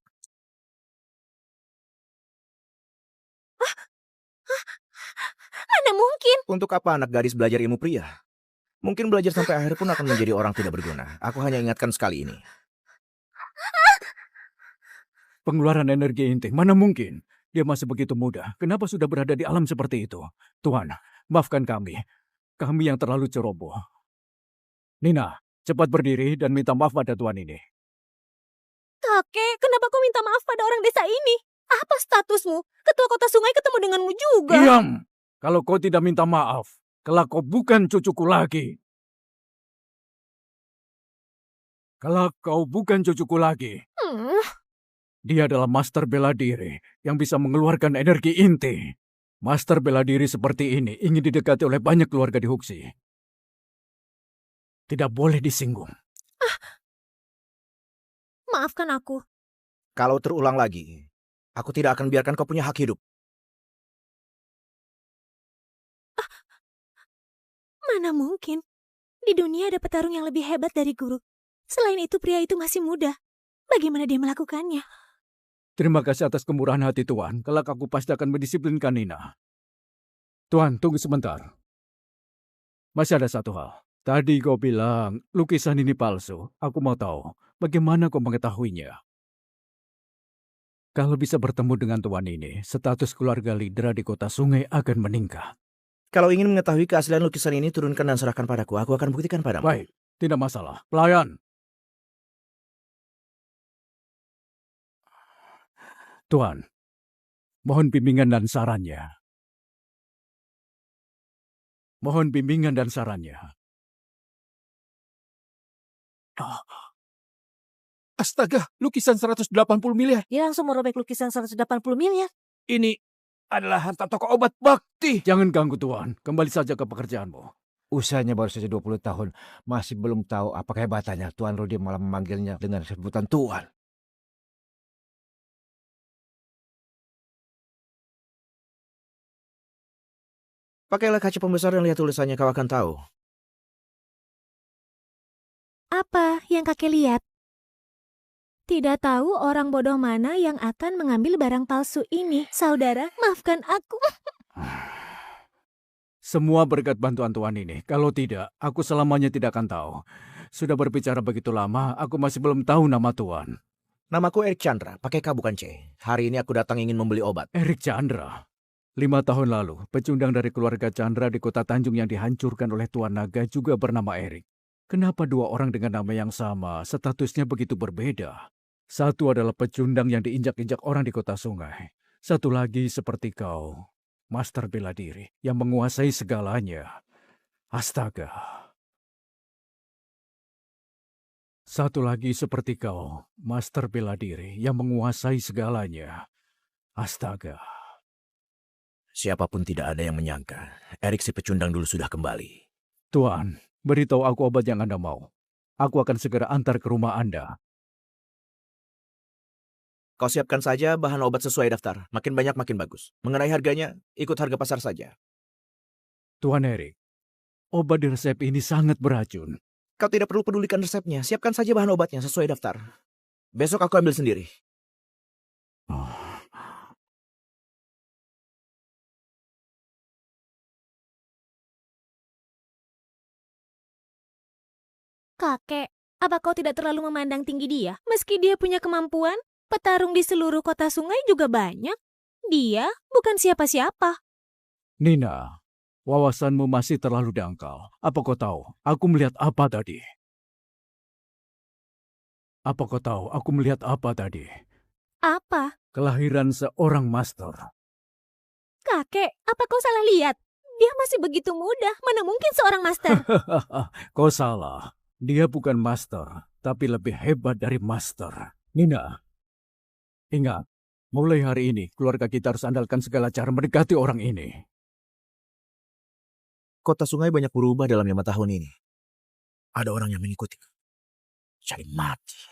Mana mungkin? Untuk apa anak gadis belajar ilmu pria? Mungkin belajar sampai akhir pun akan menjadi orang tidak berguna. Aku hanya ingatkan sekali ini. Pengeluaran energi inti, mana mungkin? Dia masih begitu muda. Kenapa sudah berada di alam seperti itu? Tuan, maafkan kami. Kami yang terlalu ceroboh. Nina, cepat berdiri dan minta maaf pada tuan ini. Kakek, kenapa kau minta maaf pada orang desa ini? Apa statusmu? Ketua kota sungai ketemu denganmu juga. Diam! Kalau kau tidak minta maaf, kelak kau bukan cucuku lagi. Kelak kau bukan cucuku lagi. Dia adalah master bela diri yang bisa mengeluarkan energi inti. Master bela diri seperti ini ingin didekati oleh banyak keluarga di Huxi. Tidak boleh disinggung. Maafkan aku. Kalau terulang lagi, aku tidak akan biarkan kau punya hak hidup. Mana mungkin? Di dunia ada petarung yang lebih hebat dari guru. Selain itu, pria itu masih muda. Bagaimana dia melakukannya? Terima kasih atas kemurahan hati Tuan. Kelak aku pasti akan mendisiplinkan Nina. Tuan, tunggu sebentar. Masih ada satu hal. Tadi kau bilang lukisan ini palsu. Aku mau tahu, bagaimana kau mengetahuinya? Kalau bisa bertemu dengan Tuan ini, status keluarga Lidra di kota sungai akan meningkat. Kalau ingin mengetahui keaslian lukisan ini, turunkan dan serahkan padaku. Aku akan buktikan padamu. Baik, tidak masalah. Pelayan. Tuan, mohon bimbingan dan sarannya. Mohon bimbingan dan sarannya. Astaga, lukisan 180 miliar. Dia langsung merobek lukisan 180 miliar. Ini adalah harta toko obat bakti. Jangan ganggu Tuan, kembali saja ke pekerjaanmu. Usianya baru saja 20 tahun. Masih belum tahu apa kehebatannya. Tuan Rudy malah memanggilnya dengan sebutan Tuan. Pakailah kaca pembesar dan lihat tulisannya, kau akan tahu. Apa yang kakek lihat? Tidak tahu orang bodoh mana yang akan mengambil barang palsu ini. Saudara, maafkan aku. Semua berkat bantuan Tuan ini. Kalau tidak, aku selamanya tidak akan tahu. Sudah berbicara begitu lama, aku masih belum tahu nama Tuan. Namaku Erik Chandra, pakai K bukan C. Hari ini aku datang ingin membeli obat. Erik Chandra. 5 tahun lalu, pecundang dari keluarga Chandra di kota Tanjung yang dihancurkan oleh Tuan Naga juga bernama Erik. Kenapa dua orang dengan nama yang sama, statusnya begitu berbeda? Satu adalah pecundang yang diinjak-injak orang di kota sungai. Satu lagi seperti kau, master bela diri yang menguasai segalanya. Astaga. Satu lagi seperti kau, master bela diri yang menguasai segalanya. Astaga. Siapapun tidak ada yang menyangka, Erik si pecundang dulu sudah kembali. Tuan, beritahu aku obat yang Anda mau. Aku akan segera antar ke rumah Anda. Kau siapkan saja bahan obat sesuai daftar. Makin banyak makin bagus. Mengenai harganya, ikut harga pasar saja. Tuan Erik, obat di resep ini sangat beracun. Kau tidak perlu pedulikan resepnya. Siapkan saja bahan obatnya sesuai daftar. Besok aku ambil sendiri. Kakek, apa kau tidak terlalu memandang tinggi dia? Meski dia punya kemampuan, petarung di seluruh kota sungai juga banyak. Dia bukan siapa-siapa. Nina, wawasanmu masih terlalu dangkal. Apa kau tahu, aku melihat apa tadi? Apa kau tahu, aku melihat apa tadi? Apa? Kelahiran seorang master. Kakek, apa kau salah lihat? Dia masih begitu muda, mana mungkin seorang master? Kau salah. Dia bukan master, tapi lebih hebat dari master. Nina, ingat, mulai hari ini keluarga kita harus andalkan segala cara mendekati orang ini. Kota sungai banyak berubah dalam 5 tahun ini. Ada orang yang mengikuti. Cari mati.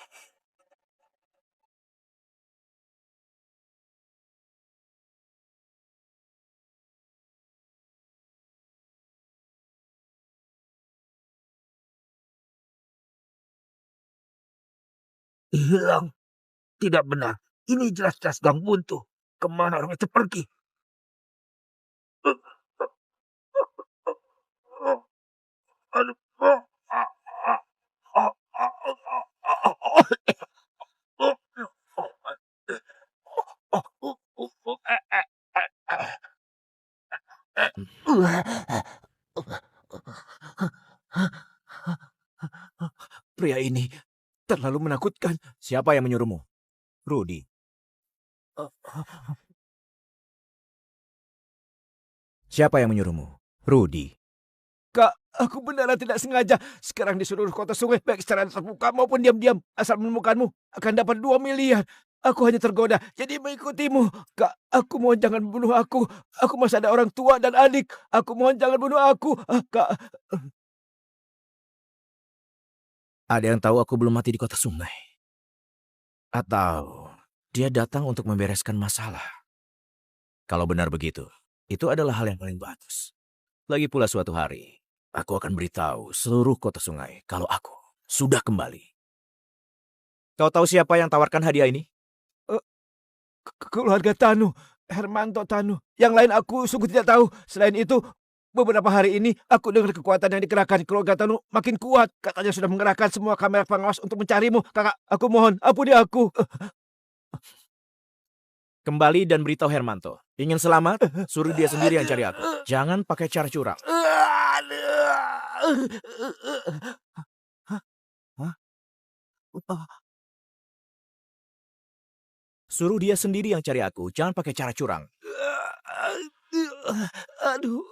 Hilang. Tidak benar. Ini jelas-jelas gang buntu. Kemana orang itu pergi? Aduh. Pria ini terlalu menakutkan. Siapa yang menyuruhmu? Rudy. Siapa yang menyuruhmu? Rudy. Kak, aku beneran tidak sengaja. Sekarang di seluruh kota sungai, baik secara terbuka maupun diam-diam, asal menemukanmu, akan dapat 2 miliar. Aku hanya tergoda, jadi mengikutimu. Kak, aku mohon jangan bunuh aku. Aku masih ada orang tua dan adik. Aku mohon jangan bunuh aku. Kak, Ada yang tahu aku belum mati di kota sungai? Atau dia datang untuk membereskan masalah? Kalau benar begitu, itu adalah hal yang paling bagus. Lagi pula suatu hari, aku akan beritahu seluruh kota sungai kalau aku sudah kembali. Kau tahu siapa yang tawarkan hadiah ini? keluarga Tanu, Hermanto Tanu. Yang lain aku sungguh tidak tahu. Selain itu, beberapa hari ini aku dengar kekuatan yang dikerahkan keluarga Tanu makin kuat. Katanya sudah mengerahkan semua kamera pengawas untuk mencarimu. Kakak, aku mohon, ampuni aku. Kembali dan beritahu Hermanto. Ingin selamat, suruh dia sendiri yang cari aku. Jangan pakai cara curang. Suruh dia sendiri yang cari aku. Jangan pakai cara curang. Aduh.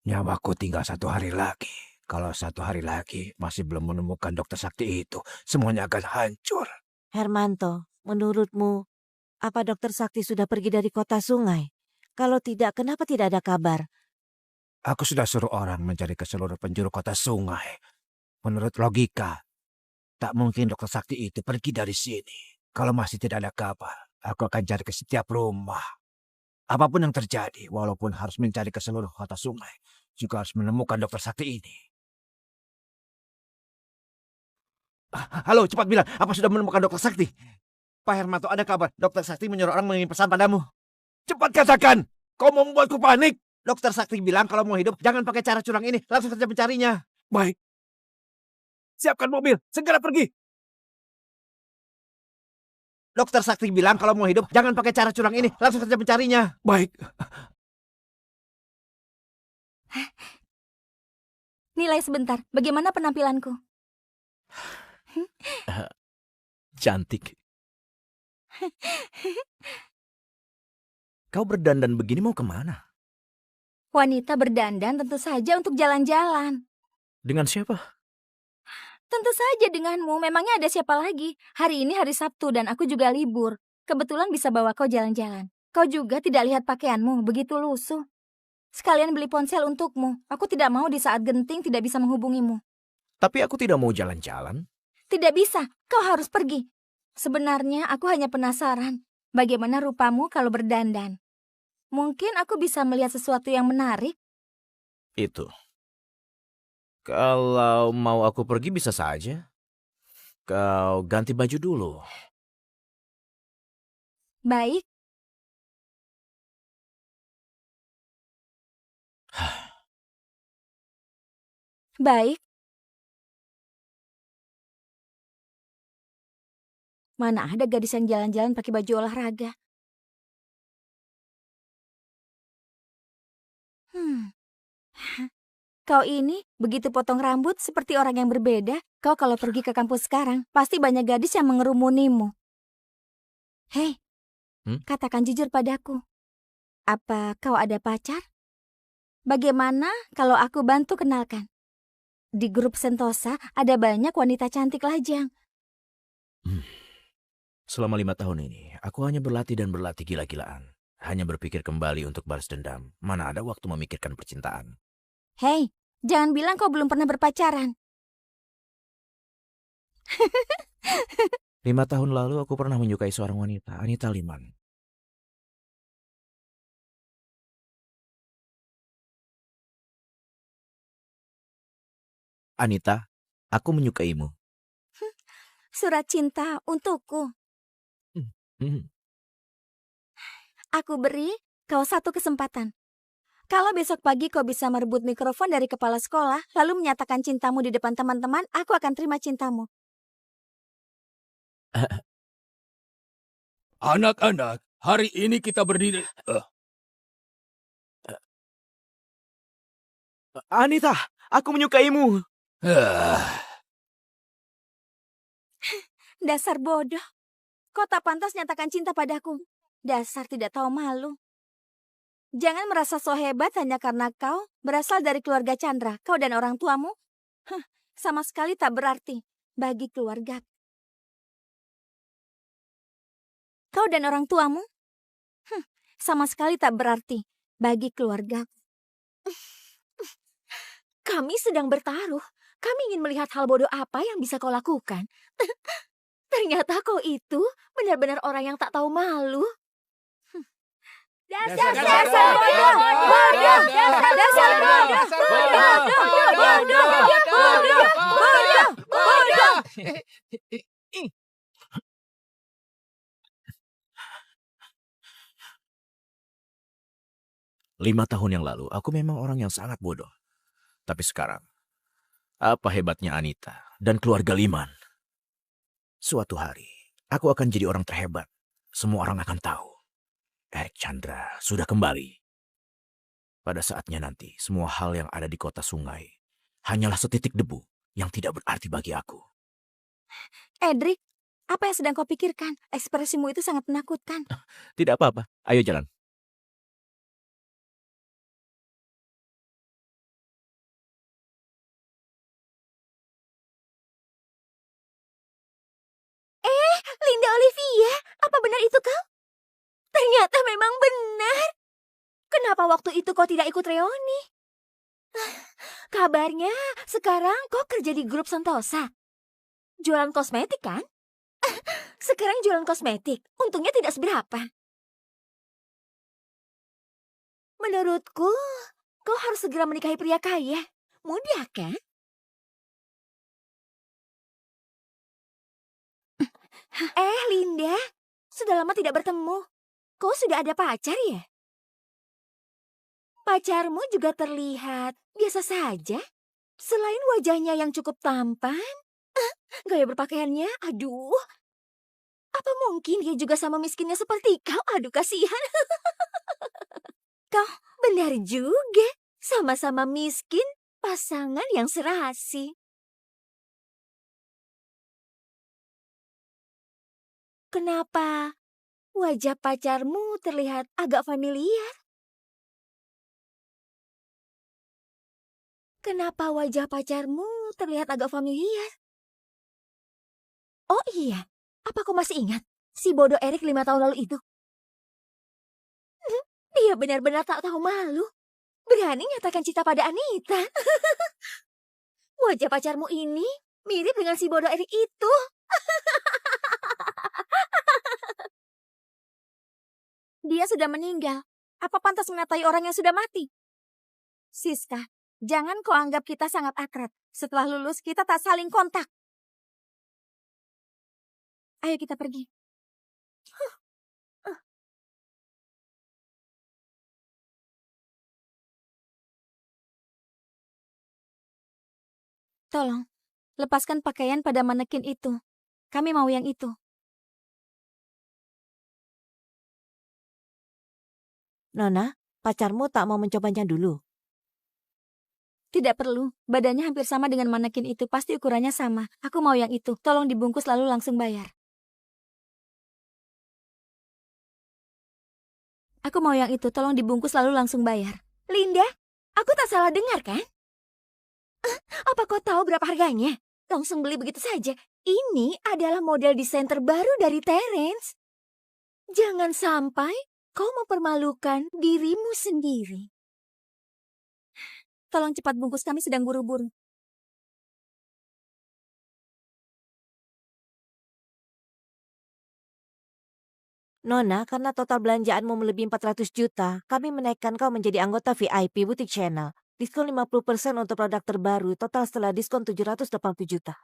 Nyawaku tinggal 1 hari lagi. Kalau 1 hari lagi masih belum menemukan dokter sakti itu, semuanya akan hancur. Hermanto, menurutmu, apa Dokter Sakti sudah pergi dari kota sungai? Kalau tidak, kenapa tidak ada kabar? Aku sudah suruh orang mencari ke seluruh penjuru kota sungai. Menurut logika, tak mungkin dokter sakti itu pergi dari sini. Kalau masih tidak ada kabar, aku akan cari ke setiap rumah. Apapun yang terjadi, walaupun harus mencari ke seluruh kota sungai, juga harus menemukan dokter sakti ini. Halo, cepat bilang, apa sudah menemukan dokter sakti? Pak Hermanto, ada kabar. Dokter sakti menyuruh orang mengirim pesan padamu. Cepat katakan, kau mau membuatku panik. Dokter sakti bilang kalau mau hidup, jangan pakai cara curang ini. Langsung saja mencarinya. Baik. Siapkan mobil, segera pergi. Dokter sakti bilang kalau mau hidup, jangan pakai cara curang ini. Langsung saja mencarinya. Baik. Nilai sebentar, bagaimana penampilanku? Cantik. Kau berdandan begini mau kemana? Wanita berdandan tentu saja untuk jalan-jalan. Dengan siapa? Tentu saja denganmu, memangnya ada siapa lagi? Hari ini hari Sabtu dan aku juga libur. Kebetulan bisa bawa kau jalan-jalan. Kau juga tidak lihat pakaianmu, begitu lusuh. Sekalian beli ponsel untukmu. Aku tidak mau di saat genting tidak bisa menghubungimu. Tapi aku tidak mau jalan-jalan. Tidak bisa, kau harus pergi. Sebenarnya aku hanya penasaran, bagaimana rupamu kalau berdandan. Mungkin aku bisa melihat sesuatu yang menarik. Itu. Kalau mau aku pergi bisa saja. Kau ganti baju dulu. Baik. Baik. Mana ada gadis yang jalan-jalan pakai baju olahraga? Kau ini begitu potong rambut seperti orang yang berbeda. Kau kalau pergi ke kampus sekarang, pasti banyak gadis yang mengerumunimu. Hei, katakan jujur padaku. Apa kau ada pacar? Bagaimana kalau aku bantu kenalkan? Di grup Sentosa ada banyak wanita cantik lajang. Selama 5 tahun ini, aku hanya berlatih dan berlatih gila-gilaan. Hanya berpikir kembali untuk balas dendam. Mana ada waktu memikirkan percintaan. Hei, jangan bilang kau belum pernah berpacaran. 5 tahun lalu aku pernah menyukai seorang wanita, Anita Liman. Anita, aku menyukaimu. Surat cinta untukku. Aku beri kau 1 kesempatan. Kalau besok pagi kau bisa merebut mikrofon dari kepala sekolah, lalu menyatakan cintamu di depan teman-teman, aku akan terima cintamu. Anak-anak, Hari ini kita berdiri... Anita, aku menyukaimu. Dasar bodoh. Kau tak pantas nyatakan cinta padaku. Dasar tidak tahu malu. Jangan merasa so hebat hanya karena kau berasal dari keluarga Chandra. Kau dan orang tuamu sama sekali tak berarti bagi keluarga. Kau dan orang tuamu sama sekali tak berarti bagi keluarga. Kami sedang bertaruh. Kami ingin melihat hal bodoh apa yang bisa kau lakukan. Ternyata kau itu benar-benar orang yang tak tahu malu. Dasar bodoh! Bodoh! Dasar bodoh! Bodoh! 5 tahun yang lalu, aku memang orang yang sangat bodoh. Tapi sekarang, apa hebatnya Anita dan keluarga Liman? Suatu hari, aku akan jadi orang terhebat. Semua orang akan tahu. Erik Chandra sudah kembali. Pada saatnya nanti, semua hal yang ada di kota sungai hanyalah setitik debu yang tidak berarti bagi aku. Edric, apa yang sedang kau pikirkan? Ekspresimu itu sangat menakutkan. Tidak apa-apa, ayo jalan. Linda Olivia, apa benar itu kau? Ternyata memang benar. Kenapa waktu itu kau tidak ikut reuni? Kabarnya sekarang kau kerja di grup Sentosa. Jualan kosmetik kan? Sekarang jualan kosmetik, untungnya tidak seberapa. Menurutku, kau harus segera menikahi pria kaya. Mudah kan? Linda, sudah lama tidak bertemu. Kau sudah ada pacar ya? Pacarmu juga terlihat biasa saja. Selain wajahnya yang cukup tampan, gaya berpakaiannya, aduh. Apa mungkin dia juga sama miskinnya seperti kau? Aduh, kasihan. Kau benar juga. Sama-sama miskin, pasangan yang serasi. Kenapa wajah pacarmu terlihat agak familiar? Kenapa wajah pacarmu terlihat agak familiar? Oh iya, apa kau masih ingat si bodoh Erik 5 tahun lalu itu? Dia benar-benar tak tahu malu. Berani nyatakan cinta pada Anita. Wajah pacarmu ini mirip dengan si bodoh Erik itu. Dia sudah meninggal. Apa pantas mengatai orang yang sudah mati? Siska, jangan kau anggap kita sangat akrab. Setelah lulus, kita tak saling kontak. Ayo kita pergi. Tolong, lepaskan pakaian pada manekin itu. Kami mau yang itu. Nona, pacarmu tak mau mencobanya dulu. Tidak perlu, badannya hampir sama dengan manekin itu, pasti ukurannya sama. Aku mau yang itu, tolong dibungkus lalu langsung bayar. Aku mau yang itu, tolong dibungkus lalu langsung bayar. Linda, aku tak salah dengar kan? Apa kau tahu berapa harganya? Langsung beli begitu saja. Ini adalah model desain terbaru dari Terence. Jangan sampai kau mempermalukan dirimu sendiri. Tolong cepat bungkus, kami sedang buru-buru. Nona, karena total belanjaanmu melebihi 400 juta, kami menaikkan kau menjadi anggota VIP Boutique Channel. Diskon 50% untuk produk terbaru, total setelah diskon 780 juta.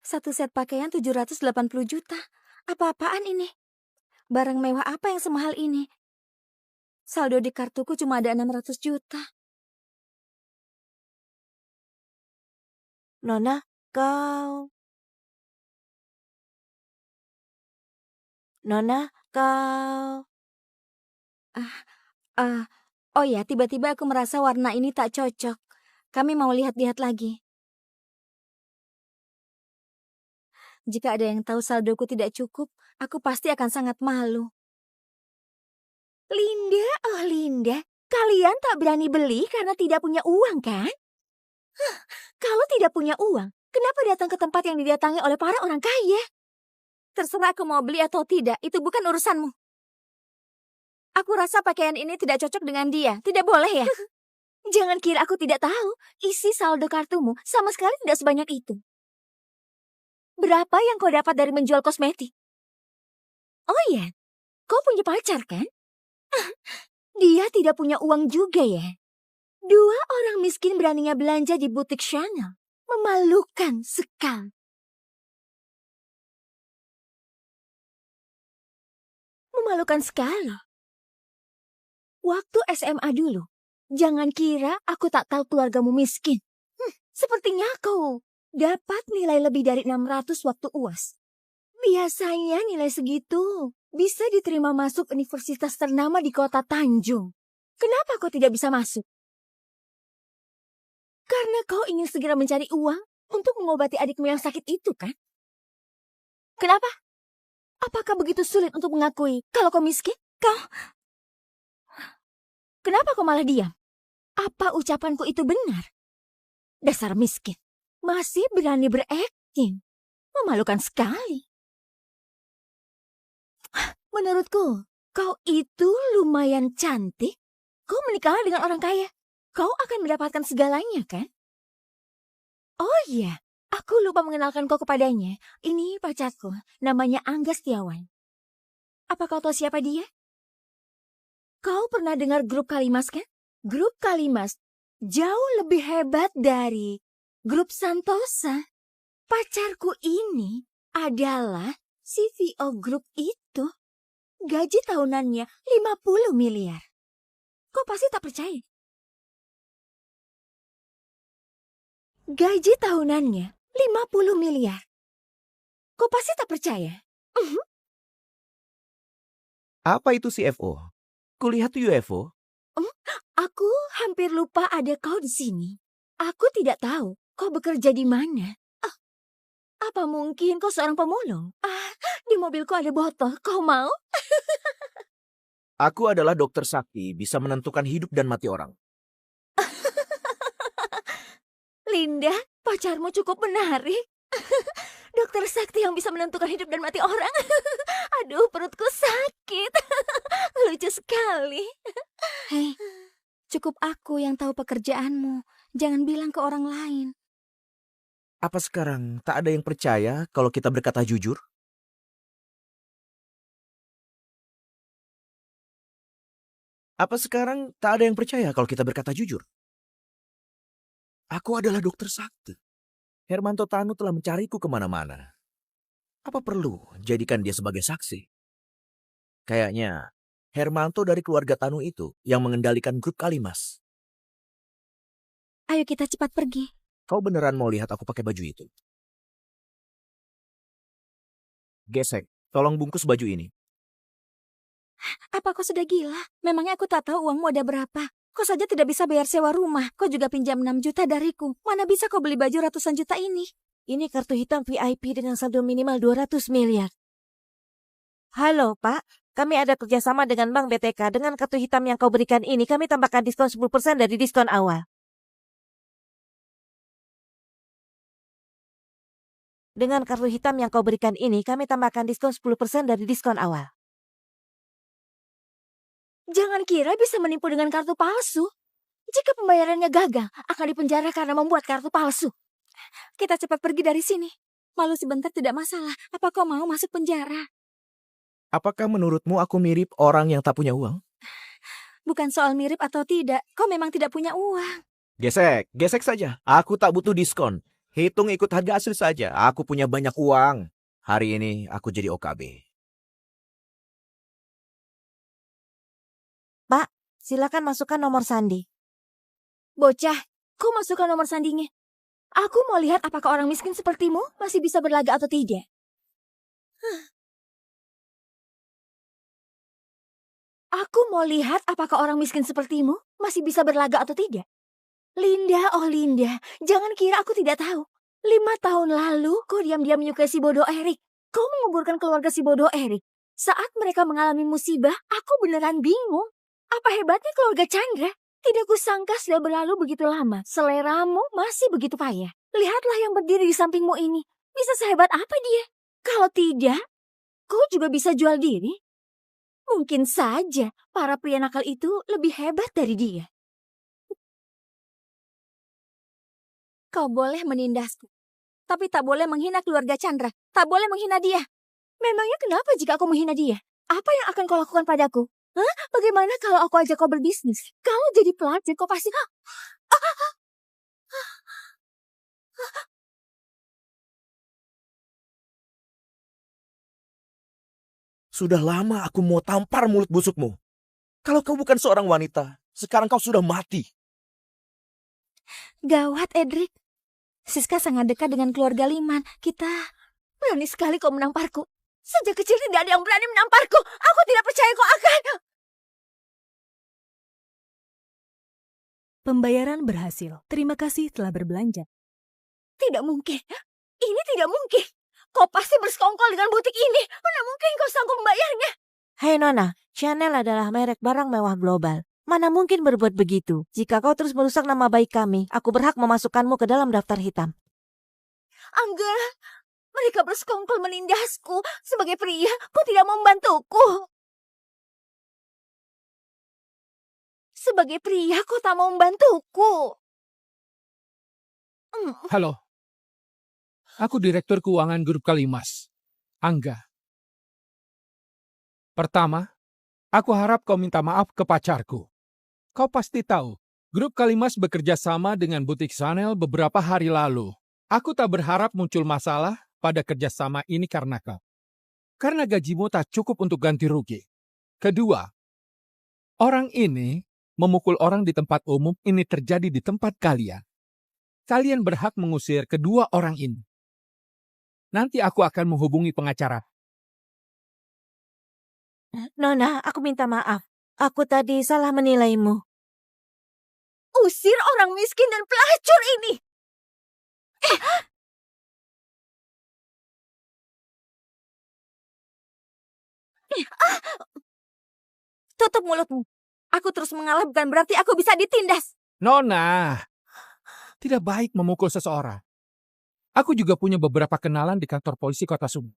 Satu set pakaian 780 juta. Apa-apaan ini? Barang mewah apa yang semahal ini? Saldo di kartuku cuma ada 600 juta. Nona, kau... Oh ya, tiba-tiba aku merasa warna ini tak cocok. Kami mau lihat-lihat lagi. Jika ada yang tahu saldoku tidak cukup, aku pasti akan sangat malu. Linda, oh Linda, kalian tak berani beli karena tidak punya uang kan? Kalau tidak punya uang, kenapa datang ke tempat yang didatangi oleh para orang kaya? Terserah aku mau beli atau tidak, itu bukan urusanmu. Aku rasa pakaian ini tidak cocok dengan dia, tidak boleh ya? Jangan kira aku tidak tahu, isi saldo kartumu sama sekali tidak sebanyak itu. Berapa yang kau dapat dari menjual kosmetik? Oh ya, kau punya pacar kan? Dia tidak punya uang juga ya? 2 orang miskin beraninya belanja di butik Chanel. Memalukan sekali. Memalukan sekali. Waktu SMA dulu, jangan kira aku tak tahu keluargamu miskin. Sepertinya kau dapat nilai lebih dari 600 waktu UAS. Biasanya nilai segitu bisa diterima masuk universitas ternama di kota Tanjung. Kenapa kau tidak bisa masuk? Karena kau ingin segera mencari uang untuk mengobati adikmu yang sakit itu, kan? Kenapa? Apakah begitu sulit untuk mengakui kalau kau miskin? Kenapa kau malah diam? Apa ucapanku itu benar? Dasar miskin. Masih berani berakting. Memalukan sekali. Menurutku, kau itu lumayan cantik. Kau menikah dengan orang kaya. Kau akan mendapatkan segalanya, kan? Oh iya, aku lupa mengenalkan kau kepadanya. Ini pacarku, namanya Angga Setiawan. Apa kau tahu siapa dia? Kau pernah dengar grup Kalimas, kan? Grup Kalimas jauh lebih hebat dari grup Santosa. Pacarku ini adalah CVO grup itu. Gaji tahunannya 50 miliar. Kau pasti tak percaya. Gaji tahunannya 50 miliar. Kau pasti tak percaya. Apa itu CFO? Kulihat tuh UFO. Aku hampir lupa ada kau di sini. Aku tidak tahu kau bekerja di mana. Apa mungkin kau seorang pemulung? Di mobilku ada botol. Kau mau? Aku adalah dokter sakti, bisa menentukan hidup dan mati orang. Linda, pacarmu cukup menarik. Dokter sakti yang bisa menentukan hidup dan mati orang. Aduh, perutku sakit. Lucu sekali. Hei, cukup aku yang tahu pekerjaanmu. Jangan bilang ke orang lain. Apa sekarang tak ada yang percaya kalau kita berkata jujur? Apa sekarang tak ada yang percaya kalau kita berkata jujur? Aku adalah dokter sakti. Hermanto Tanu telah mencariku kemana-mana. Apa perlu jadikan dia sebagai saksi? Kayaknya Hermanto dari keluarga Tanu itu yang mengendalikan grup Kalimas. Ayo kita cepat pergi. Kau beneran mau lihat aku pakai baju itu? Gesek, tolong bungkus baju ini. Apa kau sudah gila? Memangnya aku tak tahu uangmu ada berapa? Kau saja tidak bisa bayar sewa rumah. Kau juga pinjam 6 juta dariku. Mana bisa kau beli baju ratusan juta ini? Ini kartu hitam VIP dengan saldo minimal 200 miliar. Halo, Pak. Kami ada kerjasama dengan Bank BTK. Dengan kartu hitam yang kau berikan ini, kami tambahkan diskon 10% dari diskon awal. Dengan kartu hitam yang kau berikan ini, kami tambahkan diskon 10% dari diskon awal. Jangan kira bisa menipu dengan kartu palsu. Jika pembayarannya gagal, akan dipenjara karena membuat kartu palsu. Kita cepat pergi dari sini. Malu sebentar tidak masalah. Apa kau mau masuk penjara? Apakah menurutmu aku mirip orang yang tak punya uang? Bukan soal mirip atau tidak. Kau memang tidak punya uang. Gesek, gesek saja. Aku tak butuh diskon. Hitung ikut harga asli saja. Aku punya banyak uang. Hari ini aku jadi OKB. Pak, silakan masukkan nomor sandi. Bocah, kau masukkan nomor sandinya. Aku mau lihat apakah orang miskin sepertimu masih bisa berlaga atau tidak. Aku mau lihat apakah orang miskin sepertimu masih bisa berlagak atau tidak. Linda, oh Linda, jangan kira aku tidak tahu. 5 tahun lalu, kau diam-diam menyukai si bodoh Erik. Kau menguburkan keluarga si bodoh Erik. Saat mereka mengalami musibah, aku beneran bingung. Apa hebatnya keluarga Chandra? Tidak kusangka sudah berlalu begitu lama. Seleramu masih begitu payah. Lihatlah yang berdiri di sampingmu ini. Bisa sehebat apa dia? Kalau tidak, kau juga bisa jual diri. Mungkin saja para pria nakal itu lebih hebat dari dia. Kau boleh menindasku, tapi tak boleh menghina keluarga Chandra. Tak boleh menghina dia. Memangnya kenapa jika aku menghina dia? Apa yang akan kau lakukan padaku? Hah? Bagaimana kalau aku ajak kau berbisnis? Kalau jadi pelajar, kau pasti... Sudah lama aku mau tampar mulut busukmu. Kalau kau bukan seorang wanita, sekarang kau sudah mati. Gawat, Edric. Siska sangat dekat dengan keluarga Liman. Kita... Berani sekali kau menamparku. Sejak kecil tidak ada yang berani menamparku. Aku tidak percaya kau akan... Pembayaran berhasil. Terima kasih telah berbelanja. Tidak mungkin. Ini tidak mungkin. Kau pasti bersekongkol dengan butik ini. Mana mungkin kau sanggup membayarnya? Hei Nona, Chanel adalah merek barang mewah global. Mana mungkin berbuat begitu? Jika kau terus merusak nama baik kami, aku berhak memasukkanmu ke dalam daftar hitam. Angga, mereka bersekongkol menindasku. Sebagai pria, kau tidak mau membantuku. Sebagai pria, kau tak mau membantuku. Halo. Aku Direktur Keuangan Grup Kalimas, Angga. Pertama, aku harap kau minta maaf ke pacarku. Kau pasti tahu, Grup Kalimas bekerja sama dengan butik Chanel beberapa hari lalu. Aku tak berharap muncul masalah pada kerjasama ini karena kau. Karena gajimu tak cukup untuk ganti rugi. Kedua, orang ini memukul orang di tempat umum ini terjadi di tempat kalian. Kalian berhak mengusir kedua orang ini. Nanti aku akan menghubungi pengacara. Nona, aku minta maaf. Aku tadi salah menilaimu. Usir orang miskin dan pelacur ini. Tutup mulutmu. Aku terus mengalah bukan berarti aku bisa ditindas. Nona, tidak baik memukul seseorang. Aku juga punya beberapa kenalan di kantor polisi Kota Sumut.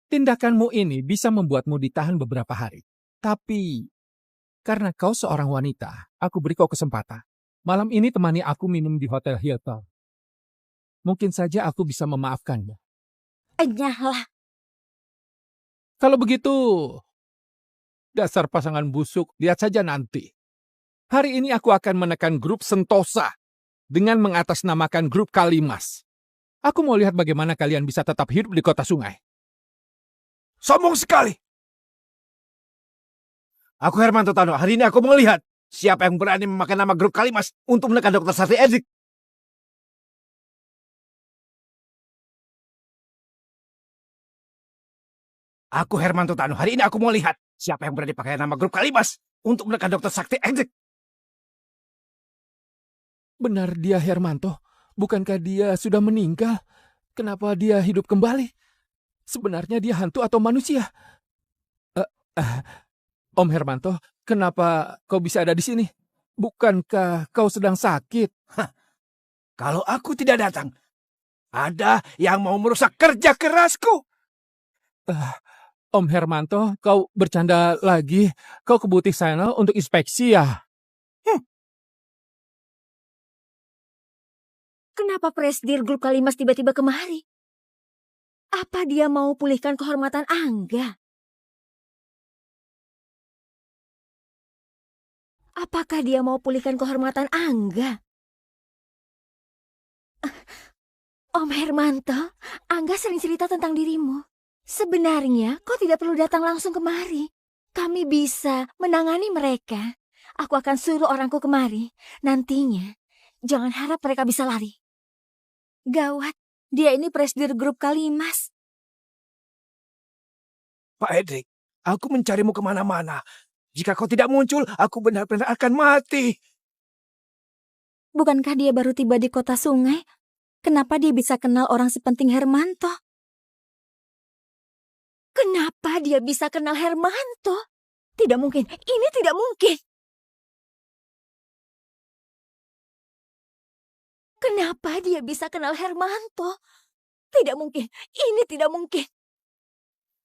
Tindakanmu ini bisa membuatmu ditahan beberapa hari. Tapi, karena kau seorang wanita, aku beri kau kesempatan. Malam ini temani aku minum di Hotel Hilton. Mungkin saja aku bisa memaafkanmu. Enyahlah. Kalau begitu, dasar pasangan busuk, lihat saja nanti. Hari ini aku akan menekan grup Sentosa dengan mengatasnamakan grup Kalimas. Aku mau lihat bagaimana kalian bisa tetap hidup di kota sungai. Sombong sekali. Aku Hermanto Tano. Hari ini aku mau lihat siapa yang berani memakai nama grup Kalimas untuk menekan Dr. Sakti Edric. Aku Hermanto Tano. Hari ini aku mau lihat siapa yang berani pakai nama grup Kalimas untuk menekan Dr. Sakti Edric. Benar dia Hermanto. Bukankah dia sudah meninggal? Kenapa dia hidup kembali? Sebenarnya dia hantu atau manusia? Om Hermanto, kenapa kau bisa ada di sini? Bukankah kau sedang sakit? Kalau aku tidak datang, ada yang mau merusak kerja kerasku. Om Hermanto, kau bercanda lagi. Kau ke butik Chanel untuk inspeksi ya? Kenapa Presdir Grup Kalimas tiba-tiba kemari? Apa dia mau pulihkan kehormatan Angga? Apakah dia mau pulihkan kehormatan Angga? Om Hermanto, Angga sering cerita tentang dirimu. Sebenarnya kau tidak perlu datang langsung kemari. Kami bisa menangani mereka. Aku akan suruh orangku kemari. Nantinya, jangan harap mereka bisa lari. Gawat, dia ini Presdir Grup Kalimas. Pak Edric, aku mencarimu kemana-mana. Jika kau tidak muncul, aku benar-benar akan mati. Bukankah dia baru tiba di kota sungai? Kenapa dia bisa kenal orang sepenting Hermanto? Kenapa dia bisa kenal Hermanto? Tidak mungkin, ini tidak mungkin. Kenapa dia bisa kenal Hermanto? Tidak mungkin, ini tidak mungkin.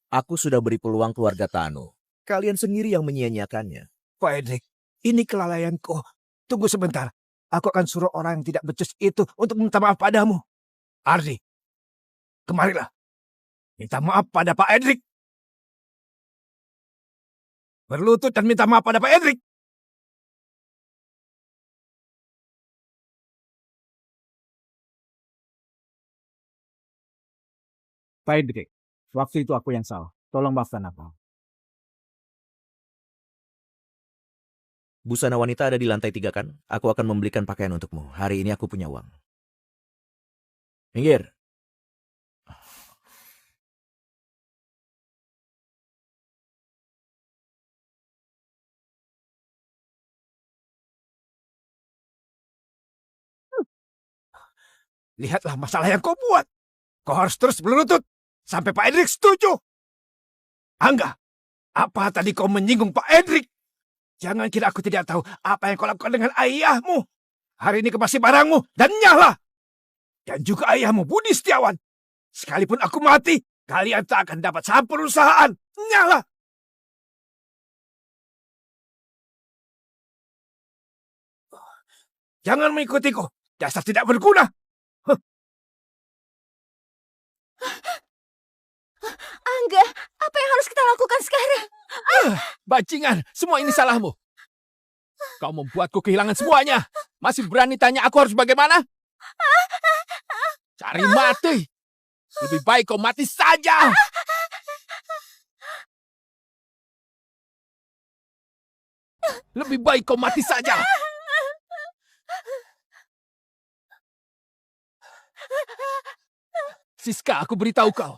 Aku sudah beri peluang keluarga Tanu. Kalian sendiri yang menyia-nyiakannya. Pak Edric, ini kelalaianku. Tunggu sebentar. Aku akan suruh orang yang tidak becus itu untuk minta maaf padamu. Ardi, kemarilah. Minta maaf pada Pak Edric. Berlutut dan minta maaf pada Pak Edric. Pak Edric, waktu itu aku yang salah. Tolong maafkan aku. Busana wanita ada di lantai 3 kan? Aku akan membelikan pakaian untukmu. Hari ini aku punya uang. Minggir. Lihatlah masalah yang kau buat. Kau harus terus berlutut sampai Pak Edric setuju. Angga, apa tadi kau menyinggung Pak Edric? Jangan kira aku tidak tahu apa yang kau lakukan dengan ayahmu. Hari ini kemasi barangmu dan nyala. Dan juga ayahmu Budi Setiawan. Sekalipun aku mati, kalian tak akan dapat saham perusahaan. Nyala. Jangan mengikutiku. Dasar tidak berguna. Angga, apa yang harus kita lakukan sekarang? Bajingan, semua ini salahmu. Kau membuatku kehilangan semuanya. Masih berani tanya aku harus bagaimana? Cari mati. Lebih baik kau mati saja. Lebih baik kau mati saja. Siska, aku beritahu kau.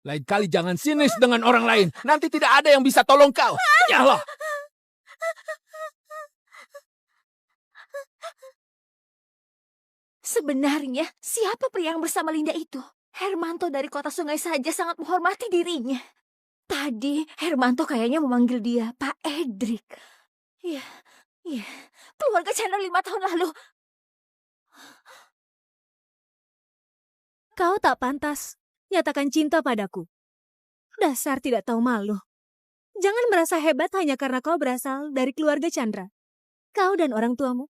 Lain kali jangan sinis dengan orang lain. Nanti tidak ada yang bisa tolong kau. Nyala. Sebenarnya, siapa pria yang bersama Linda itu? Hermanto dari kota sungai saja sangat menghormati dirinya. Tadi, Hermanto kayaknya memanggil dia Pak Edric. Iya, keluarga Chandra 5 tahun lalu. Kau tak pantas nyatakan cinta padaku. Dasar tidak tahu malu. Jangan merasa hebat hanya karena kau berasal dari keluarga Chandra. Kau dan orang tuamu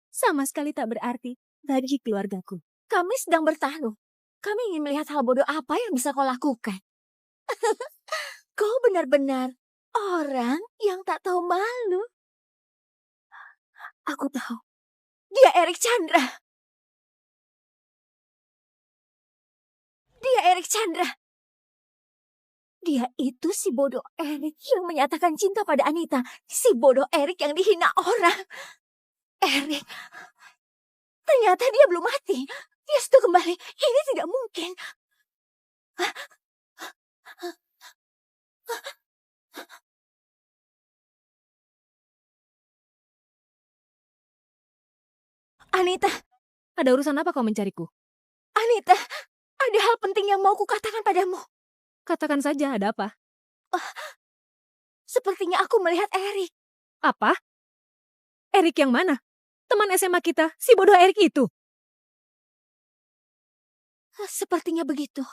sama sekali tak berarti bagi keluargaku. Kami sedang bertaruh. Kami ingin melihat hal bodoh apa yang bisa kau lakukan. Kau benar-benar orang yang tak tahu malu. Aku tahu. Dia Erik Chandra. Dia Erik Chandra. Dia itu si bodoh Erik yang menyatakan cinta pada Anita. Si bodoh Erik yang dihina orang. Erik. Ternyata dia belum mati. Dia sudah kembali. Ini tidak mungkin. Anita. Ada urusan apa kau mencariku? Anita. Ada hal penting yang mau kukatakan padamu. Katakan saja, ada apa? Sepertinya aku melihat Erik. Apa? Erik yang mana? Teman SMA kita, si bodoh Erik itu. Sepertinya begitu.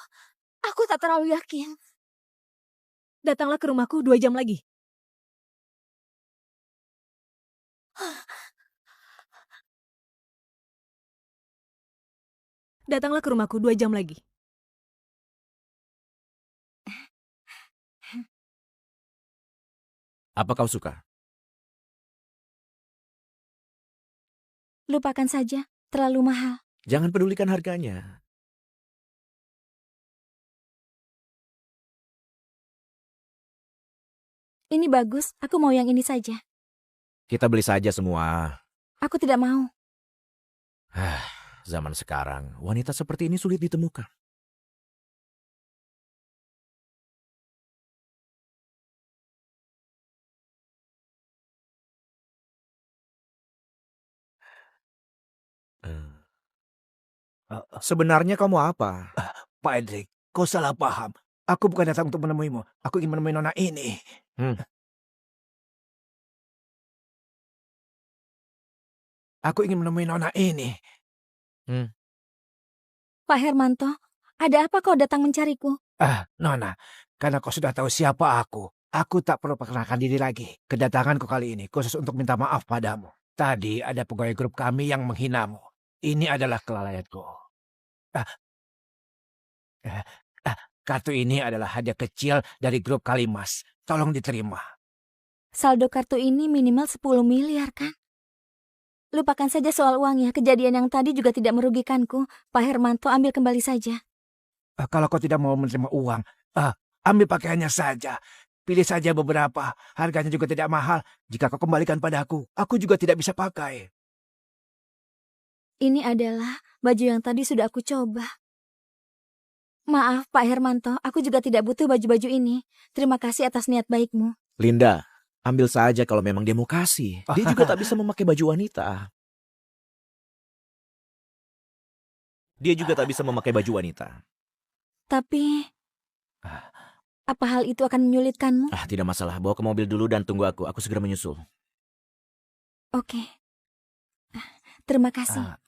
Aku tak terlalu yakin. Datanglah ke rumahku 2 jam lagi. Datanglah ke rumahku 2 jam lagi. Apa kau suka? Lupakan saja, terlalu mahal. Jangan pedulikan harganya. Ini bagus, aku mau yang ini saja. Kita beli saja semua. Aku tidak mau. Zaman sekarang, wanita seperti ini sulit ditemukan. Sebenarnya kamu apa? Pak Hendrik, kau salah paham. Aku bukan datang untuk menemuimu. Aku ingin menemui nona ini. Aku ingin menemui nona ini. Pak Hermanto, ada apa kau datang mencariku? Nona, karena kau sudah tahu siapa aku tak perlu perkenalkan diri lagi. Kedatanganku kali ini khusus untuk minta maaf padamu. Tadi ada pegawai grup kami yang menghinamu. Ini adalah kelalaianku. Kartu ini adalah hadiah kecil dari grup Kalimas. Tolong diterima. Saldo kartu ini minimal 10 miliar kan? Lupakan saja soal uangnya. Kejadian yang tadi juga tidak merugikanku. Pak Hermanto, ambil kembali saja. Kalau kau tidak mau menerima uang, ambil pakaiannya saja. Pilih saja beberapa. Harganya juga tidak mahal. Jika kau kembalikan padaku, aku juga tidak bisa pakai. Ini adalah baju yang tadi sudah aku coba. Maaf Pak Hermanto, aku juga tidak butuh baju-baju ini. Terima kasih atas niat baikmu. Linda, ambil saja kalau memang dia mau kasih. Dia juga tak bisa memakai baju wanita. Dia juga tak bisa memakai baju wanita. Tapi, apa hal itu akan menyulitkanmu? Tidak masalah. Bawa ke mobil dulu dan tunggu aku. Aku segera menyusul. Oke. Terima kasih.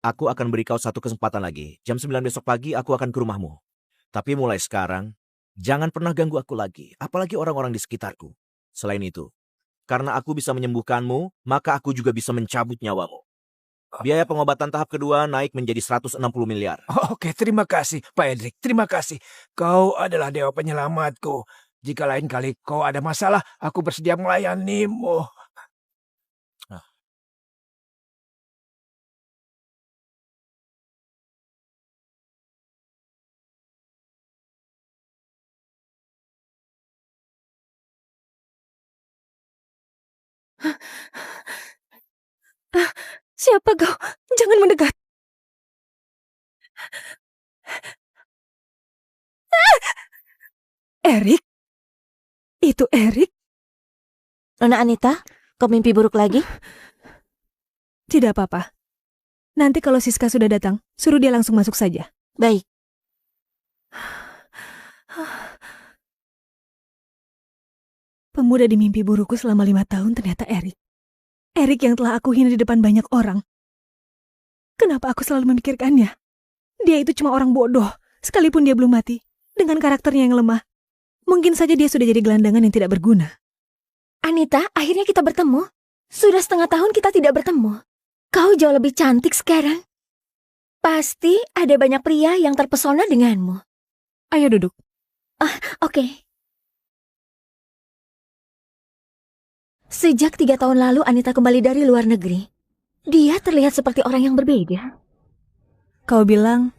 Aku akan beri kau satu kesempatan lagi. Jam 9 besok pagi aku akan ke rumahmu. Tapi mulai sekarang, jangan pernah ganggu aku lagi. Apalagi orang-orang di sekitarku. Selain itu, karena aku bisa menyembuhkanmu, maka aku juga bisa mencabut nyawamu. Biaya pengobatan tahap kedua naik menjadi 160 miliar. Oke, terima kasih Pak Hendrik. Terima kasih. Kau adalah dewa penyelamatku. Jika lain kali kau ada masalah, aku bersedia melayanimu. Siapa kau? Jangan mendekat. Erik? Itu Erik? Nona Anita, kau mimpi buruk lagi? Tidak apa-apa. Nanti kalau Siska sudah datang, suruh dia langsung masuk saja. Baik. Pemuda di mimpi burukku selama 5 tahun ternyata Erik. Erik yang telah aku hina di depan banyak orang. Kenapa aku selalu memikirkannya? Dia itu cuma orang bodoh, sekalipun dia belum mati. Dengan karakternya yang lemah. Mungkin saja dia sudah jadi gelandangan yang tidak berguna. Anita, akhirnya kita bertemu. Sudah setengah tahun kita tidak bertemu. Kau jauh lebih cantik sekarang. Pasti ada banyak pria yang terpesona denganmu. Ayo duduk. Oke. Sejak 3 tahun lalu Anita kembali dari luar negeri. Dia terlihat seperti orang yang berbeda. Kau bilang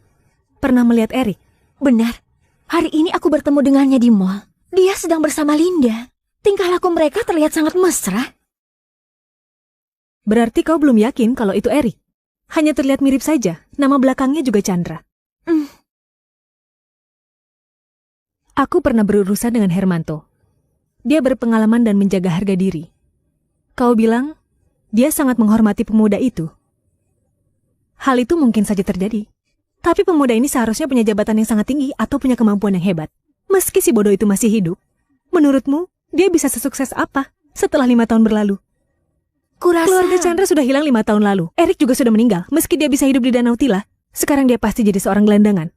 pernah melihat Erik? Benar. Hari ini aku bertemu dengannya di mall. Dia sedang bersama Linda. Tingkah laku mereka terlihat sangat mesra. Berarti kau belum yakin kalau itu Erik? Hanya terlihat mirip saja. Nama belakangnya juga Chandra. Aku pernah berurusan dengan Hermanto. Dia berpengalaman dan menjaga harga diri. Kau bilang dia sangat menghormati pemuda itu. Hal itu mungkin saja terjadi. Tapi pemuda ini seharusnya punya jabatan yang sangat tinggi atau punya kemampuan yang hebat. Meski si bodoh itu masih hidup, menurutmu dia bisa sesukses apa setelah 5 tahun berlalu? Kurasa Keluarga Chandra sudah hilang 5 tahun lalu. Erik juga sudah meninggal. Meski dia bisa hidup di Danau Tila, sekarang dia pasti jadi seorang gelandangan.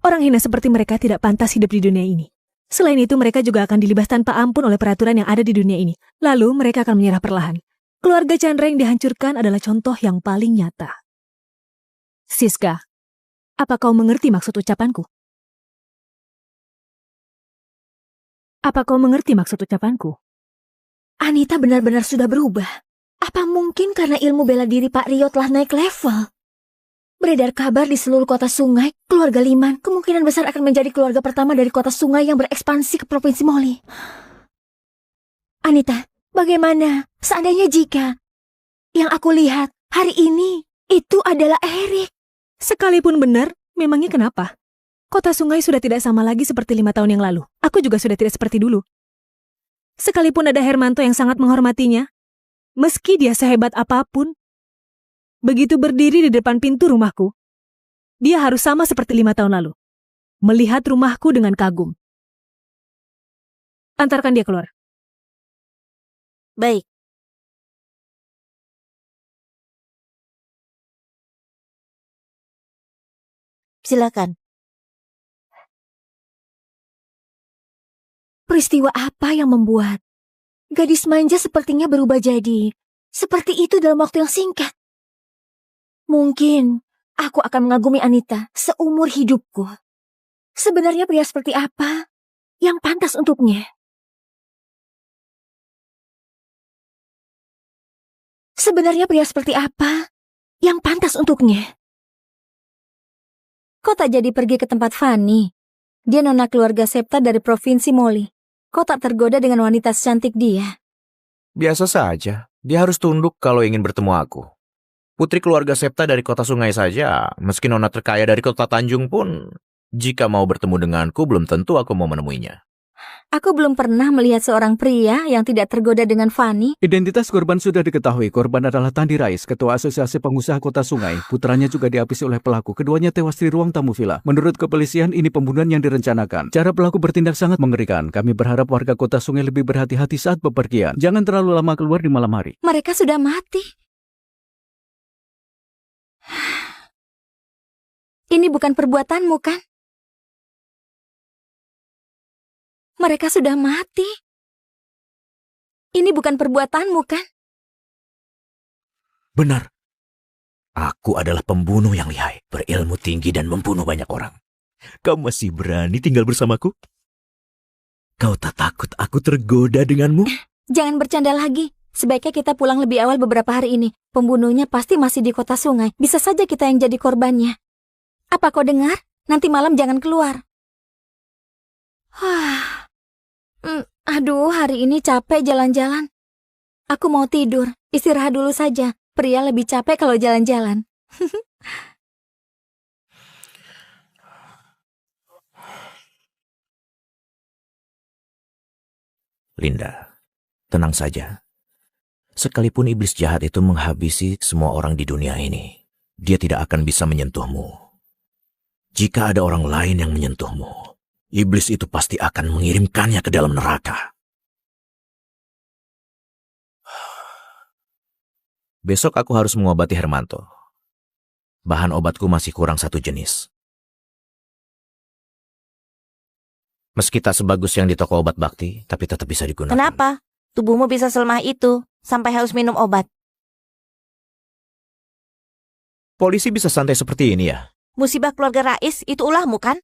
Orang hina seperti mereka tidak pantas hidup di dunia ini. Selain itu, mereka juga akan dilibas tanpa ampun oleh peraturan yang ada di dunia ini. Lalu, mereka akan menyerah perlahan. Keluarga Chandra yang dihancurkan adalah contoh yang paling nyata. Siska, apa kau mengerti maksud ucapanku? Apa kau mengerti maksud ucapanku? Anita benar-benar sudah berubah. Apa mungkin karena ilmu bela diri Pak Rio telah naik level? Beredar kabar di seluruh kota sungai, keluarga Liman kemungkinan besar akan menjadi keluarga pertama dari kota sungai yang berekspansi ke Provinsi Moli. Anita, bagaimana seandainya jika yang aku lihat hari ini itu adalah Erik? Sekalipun benar, memangnya kenapa? Kota sungai sudah tidak sama lagi seperti 5 tahun yang lalu. Aku juga sudah tidak seperti dulu. Sekalipun ada Hermanto yang sangat menghormatinya, meski dia sehebat apapun, Begitu berdiri di depan pintu rumahku, dia harus sama seperti 5 tahun lalu. Melihat rumahku dengan kagum. Antarkan dia keluar. Baik. Silakan. Peristiwa apa yang membuat gadis manja sepertinya berubah jadi seperti itu dalam waktu yang singkat? Mungkin aku akan mengagumi Anita seumur hidupku. Sebenarnya pria seperti apa yang pantas untuknya? Sebenarnya pria seperti apa yang pantas untuknya? Kau tak jadi pergi ke tempat Fanny. Dia nona keluarga Septa dari Provinsi Moli. Kau tak tergoda dengan wanita secantik dia. Biasa saja. Dia harus tunduk kalau ingin bertemu aku. Putri keluarga Septa dari kota Sungai saja, meski nona terkaya dari kota Tanjung pun, jika mau bertemu denganku belum tentu aku mau menemuinya. Aku belum pernah melihat seorang pria yang tidak tergoda dengan Fanny. Identitas korban sudah diketahui. Korban adalah Tandi Rais, Ketua Asosiasi Pengusaha Kota Sungai. Putranya juga dihabisi oleh pelaku. Keduanya tewas di ruang tamu villa. Menurut kepolisian, ini pembunuhan yang direncanakan. Cara pelaku bertindak sangat mengerikan. Kami berharap warga Kota Sungai lebih berhati-hati saat bepergian. Jangan terlalu lama keluar di malam hari. Mereka sudah mati. Ini bukan perbuatanmu, kan? Mereka sudah mati. Ini bukan perbuatanmu, kan? Benar. Aku adalah pembunuh yang lihai, berilmu tinggi dan membunuh banyak orang. Kau masih berani tinggal bersamaku? Kau tak takut aku tergoda denganmu? Jangan bercanda lagi. Sebaiknya kita pulang lebih awal beberapa hari ini. Pembunuhnya pasti masih di Kota Sungai. Bisa saja kita yang jadi korbannya. Apa kau dengar? Nanti malam jangan keluar. Aduh, hari ini capek jalan-jalan. Aku mau tidur. Istirahat dulu saja. Pria lebih capek kalau jalan-jalan. Linda, tenang saja. Sekalipun iblis jahat itu menghabisi semua orang di dunia ini, dia tidak akan bisa menyentuhmu. Jika ada orang lain yang menyentuhmu, iblis itu pasti akan mengirimkannya ke dalam neraka. Besok aku harus mengobati Hermanto. Bahan obatku masih kurang 1 jenis. Meski tak sebagus yang di toko obat bakti, tapi tetap bisa digunakan. Kenapa? Tubuhmu bisa selemah itu sampai harus minum obat. Polisi bisa santai seperti ini ya? Musibah keluarga Rais itu ulahmu, kan?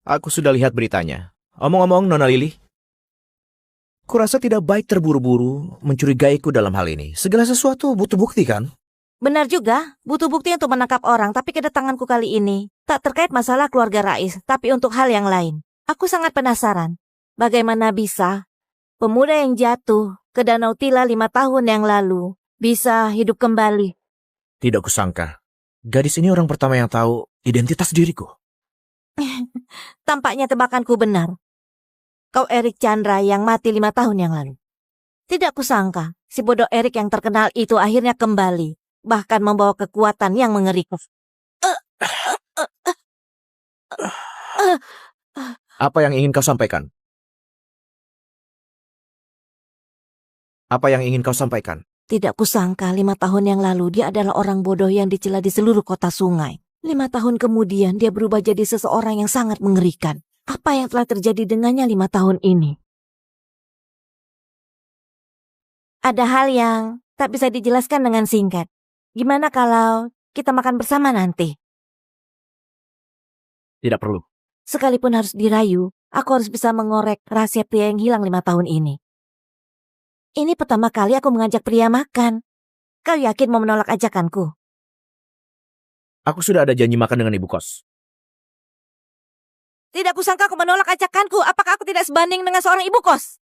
Aku sudah lihat beritanya. Omong-omong, Nona Lili, kurasa tidak baik terburu-buru mencurigaiku dalam hal ini. Segala sesuatu butuh bukti, kan? Benar juga, butuh bukti untuk menangkap orang, tapi kedatanganku kali ini tak terkait masalah keluarga Rais, tapi untuk hal yang lain. Aku sangat penasaran, bagaimana bisa pemuda yang jatuh ke Danau Tila 5 tahun yang lalu bisa hidup kembali. Tidak kusangka, gadis ini orang pertama yang tahu identitas diriku. Tampaknya tebakanku benar. Kau Erik Chandra yang mati 5 tahun yang lalu. Tidak kusangka, si bodoh Erik yang terkenal itu akhirnya kembali, bahkan membawa kekuatan yang mengerikan. Apa yang ingin kau sampaikan? Apa yang ingin kau sampaikan? Tidak kusangka 5 tahun yang lalu dia adalah orang bodoh yang dicela di seluruh Kota Sungai. 5 tahun kemudian dia berubah jadi seseorang yang sangat mengerikan. Apa yang telah terjadi dengannya 5 tahun ini? Ada hal yang tak bisa dijelaskan dengan singkat. Gimana kalau kita makan bersama nanti? Tidak perlu. Sekalipun harus dirayu, aku harus bisa mengorek rahasia pria yang hilang 5 tahun ini. Ini pertama kali aku mengajak pria makan. Kau yakin mau menolak ajakanku? Aku sudah ada janji makan dengan ibu kos. Tidak kusangka kau menolak ajakanku. Apakah aku tidak sebanding dengan seorang ibu kos?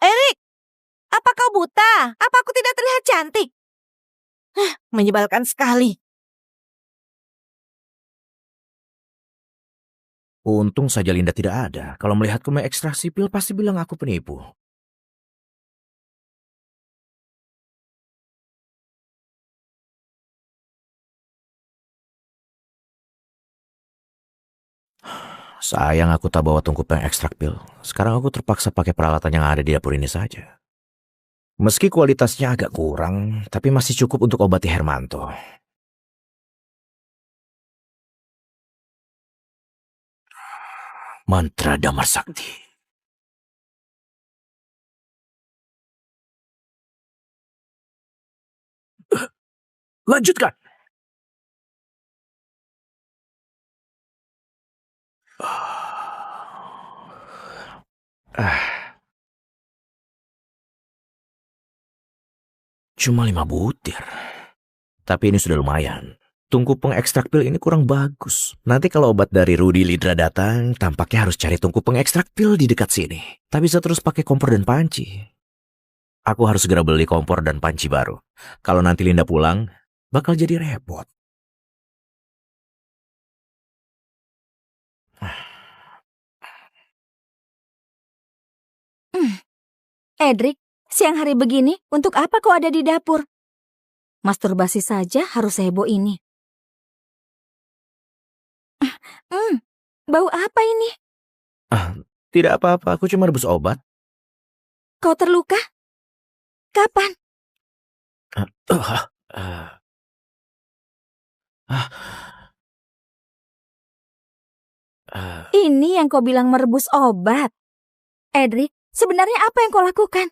Erik, apa kau buta? Apa aku tidak terlihat cantik? Menyebalkan sekali. Untung saja Linda tidak ada. Kalau melihatku mengekstra sipil pasti bilang aku penipu. Sayang aku tak bawa tungku pengekstrak pil. Sekarang aku terpaksa pakai peralatan yang ada di dapur ini saja. Meski kualitasnya agak kurang, tapi masih cukup untuk obati Hermanto. Mantra Damar Sakti. Lanjutkan. Cuma 5 butir. Tapi ini sudah lumayan. Tungku pengekstrak pil ini kurang bagus. Nanti kalau obat dari Rudy Lidra datang, tampaknya harus cari tungku pengekstrak pil di dekat sini. Tak bisa terus pakai kompor dan panci. Aku harus segera beli kompor dan panci baru. Kalau nanti Linda pulang, bakal jadi repot. Edric, siang hari begini, untuk apa kau ada di dapur? Masturbasi saja harus heboh ini. Bau apa ini? Tidak apa-apa, aku cuma rebus obat. Kau terluka? Kapan? Ini yang kau bilang merebus obat. Edric, sebenarnya apa yang kau lakukan?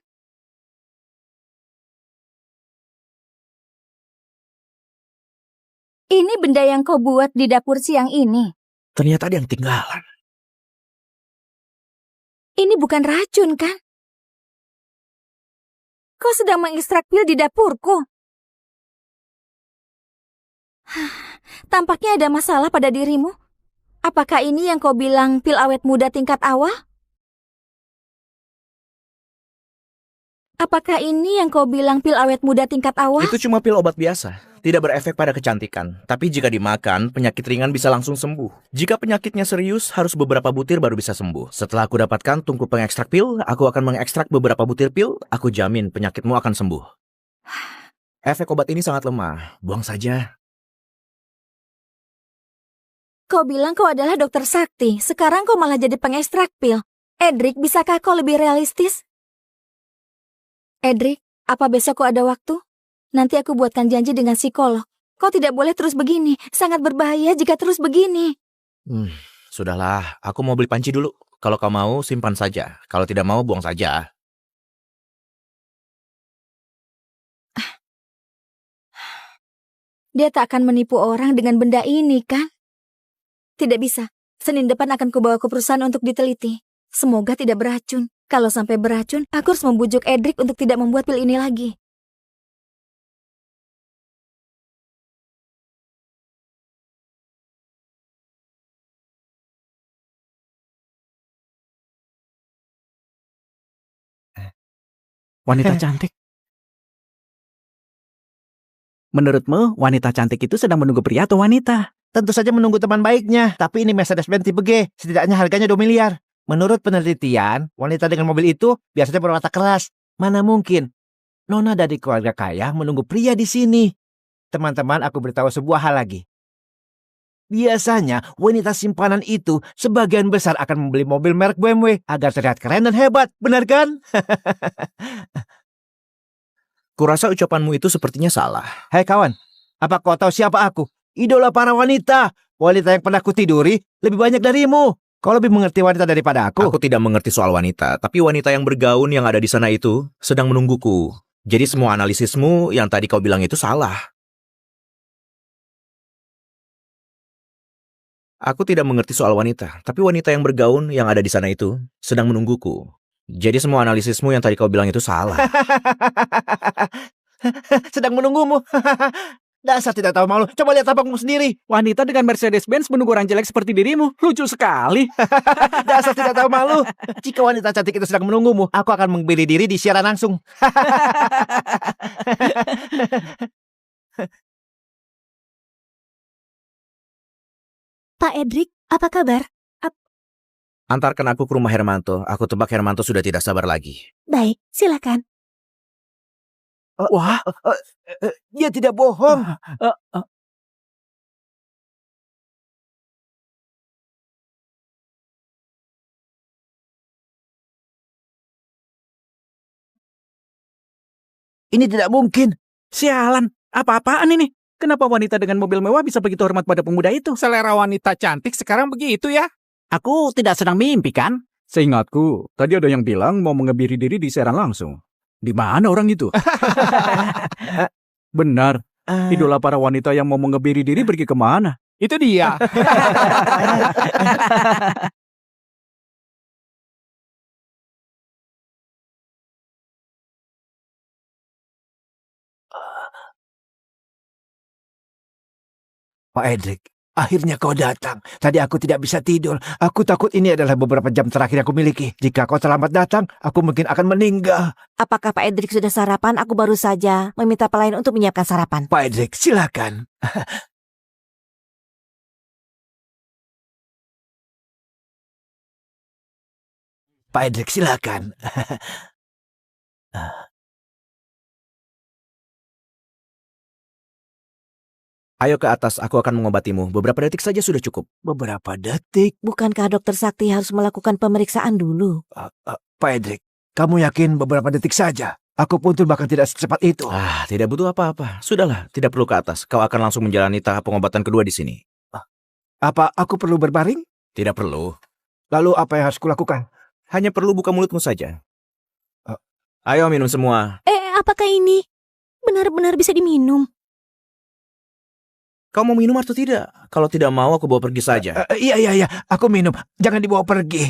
Ini benda yang kau buat di dapur siang ini. Ternyata ada yang tinggalan. Ini bukan racun, kan? Kau sedang mengekstrak pil di dapurku. Tampaknya ada masalah pada dirimu. Apakah ini yang kau bilang pil awet muda tingkat awal? Apakah ini yang kau bilang pil awet muda tingkat awal? Itu cuma pil obat biasa. Tidak berefek pada kecantikan. Tapi jika dimakan, penyakit ringan bisa langsung sembuh. Jika penyakitnya serius, harus beberapa butir baru bisa sembuh. Setelah aku dapatkan tungku pengekstrak pil, aku akan mengekstrak beberapa butir pil. Aku jamin penyakitmu akan sembuh. Efek obat ini sangat lemah. Buang saja. Kau bilang kau adalah dokter sakti. Sekarang kau malah jadi pengekstrak pil. Edric, bisakah kau lebih realistis? Edric, apa besok kau ada waktu? Nanti aku buatkan janji dengan psikolog. Kau tidak boleh terus begini. Sangat berbahaya jika terus begini. Sudahlah, aku mau beli panci dulu. Kalau kau mau, simpan saja. Kalau tidak mau, buang saja. Dia tak akan menipu orang dengan benda ini, kan? Tidak bisa. Senin depan akan kubawa ke perusahaan untuk diteliti. Semoga tidak beracun. Kalau sampai beracun, aku harus membujuk Edric untuk tidak membuat pil ini lagi. Wanita cantik. Menurutmu, wanita cantik itu sedang menunggu pria atau wanita? Tentu saja menunggu teman baiknya. Tapi ini Mercedes-Benz tipe G. Setidaknya harganya 2 miliar. Menurut penelitian, wanita dengan mobil itu biasanya berwatak keras. Mana mungkin Nona dari keluarga kaya menunggu pria di sini. Teman-teman, aku beritahu sebuah hal lagi. Biasanya, wanita simpanan itu sebagian besar akan membeli mobil merek BMW agar terlihat keren dan hebat. Benar kan? Kurasa ucapanmu itu sepertinya salah. Hei kawan, apa kau tahu siapa aku? Idola para wanita. Wanita yang pernah kutiduri lebih banyak darimu. Kau lebih mengerti wanita daripada aku. Aku tidak mengerti soal wanita, tapi wanita yang bergaun yang ada di sana itu sedang menungguku. Jadi semua analisismu yang tadi kau bilang itu salah. Aku tidak mengerti soal wanita, tapi wanita yang bergaun yang ada di sana itu sedang menungguku. Jadi semua analisismu yang tadi kau bilang itu salah. Sedang menunggumu. Dasar tidak tahu malu. Coba lihat tampakmu sendiri. Wanita dengan Mercedes-Benz menunggu orang jelek seperti dirimu. Lucu sekali. Dasar tidak tahu malu. Jika wanita cantik itu sedang menunggumu, aku akan membeli diri di siaran langsung. Pak Edric, apa kabar? Antarkan aku ke rumah Hermanto. Aku tebak Hermanto sudah tidak sabar lagi. Baik, silakan. Wah, dia tidak bohong. Ini tidak mungkin. Sialan, apa-apaan ini? Kenapa wanita dengan mobil mewah bisa begitu hormat pada pemuda itu? Selera wanita cantik sekarang begitu ya? Aku tidak sedang mimpi kan? Seingatku, tadi ada yang bilang mau mengebiri diri di Serang langsung. Di mana orang itu? Benar, idola para wanita yang mau mengebiri diri pergi kemana? Itu dia. Pak Edric, akhirnya kau datang. Tadi aku tidak bisa tidur. Aku takut ini adalah beberapa jam terakhir yang aku miliki. Jika kau terlambat datang, aku mungkin akan meninggal. Apakah Pak Edric sudah sarapan? Aku baru saja meminta pelayan untuk menyiapkan sarapan. Pak Edric, silakan. Pak Edric, silakan. Ayo ke atas, aku akan mengobatimu. Beberapa detik saja sudah cukup. Beberapa detik. Bukankah Dokter Sakti harus melakukan pemeriksaan dulu? Pak Edric, kamu yakin beberapa detik saja? Aku pun tuh bahkan tidak secepat itu. Tidak butuh apa-apa. Sudahlah, tidak perlu ke atas. Kau akan langsung menjalani tahap pengobatan kedua di sini. Apa aku perlu berbaring? Tidak perlu. Lalu apa yang harus kulakukan? Hanya perlu buka mulutmu saja. Ayo minum semua. Apakah ini benar-benar bisa diminum? Kau mau minum atau tidak? Kalau tidak mau, aku bawa pergi saja. Iya. Aku minum. Jangan dibawa pergi.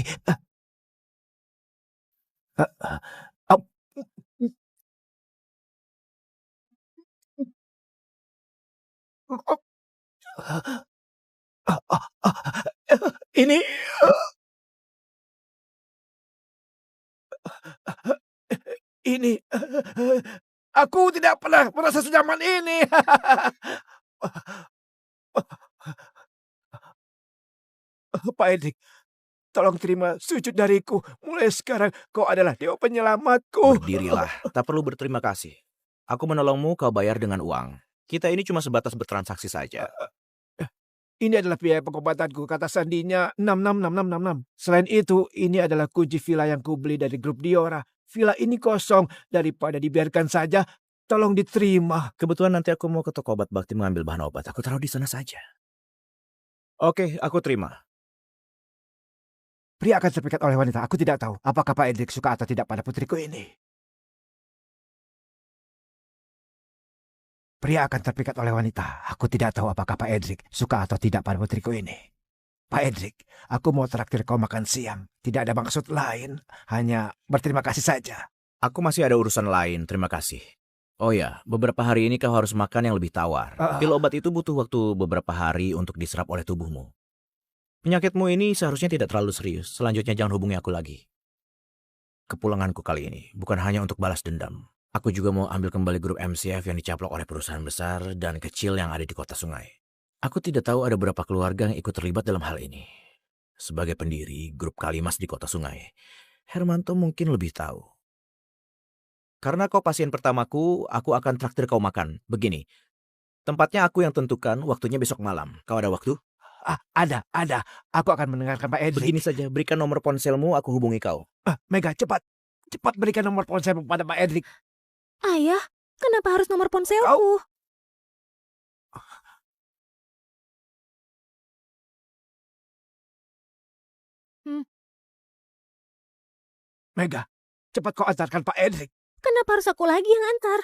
Ini... Ini... Aku tidak pernah merasa senyaman ini. Pak Edric, tolong terima sujud dariku. Mulai sekarang kau adalah dewa penyelamatku. Berdirilah, tak perlu berterima kasih. Aku menolongmu, kau bayar dengan uang. Kita ini cuma sebatas bertransaksi saja. Ini adalah biaya pengobatanku, kata sandinya 666666. Selain itu, ini adalah kunci villa yang kubeli dari grup Diora. Villa ini kosong, daripada dibiarkan saja, tolong diterima. Kebetulan nanti aku mau ke toko obat bakti mengambil bahan obat. Aku taruh di sana saja. Oke, aku terima. Pria akan terpikat oleh wanita. Aku tidak tahu apakah Pak Edric suka atau tidak pada putriku ini. Pria akan terpikat oleh wanita. Aku tidak tahu apakah Pak Edric suka atau tidak pada putriku ini. Pak Edric, aku mau traktir kau makan siang. Tidak ada maksud lain, hanya berterima kasih saja. Aku masih ada urusan lain, terima kasih. Oh ya, beberapa hari ini kau harus makan yang lebih tawar. Pil obat itu butuh waktu beberapa hari untuk diserap oleh tubuhmu. Penyakitmu ini seharusnya tidak terlalu serius. Selanjutnya jangan hubungi aku lagi. Kepulanganku kali ini bukan hanya untuk balas dendam. Aku juga mau ambil kembali grup MCF yang dicaplok oleh perusahaan besar dan kecil yang ada di kota sungai. Aku tidak tahu ada berapa keluarga yang ikut terlibat dalam hal ini. Sebagai pendiri grup Kalimas di kota sungai, Hermanto mungkin lebih tahu. Karena kau pasien pertamaku, aku akan traktir kau makan. Begini, tempatnya aku yang tentukan, waktunya besok malam. Kau ada waktu? Ada. Aku akan mendengarkan Pak Edric. Begini saja, berikan nomor ponselmu, aku hubungi kau. Mega, cepat. Cepat berikan nomor ponselmu pada Pak Edric. Ayah, kenapa harus nomor ponselku? Mega, cepat kau antarkan Pak Edric. Kenapa harus aku lagi yang antar?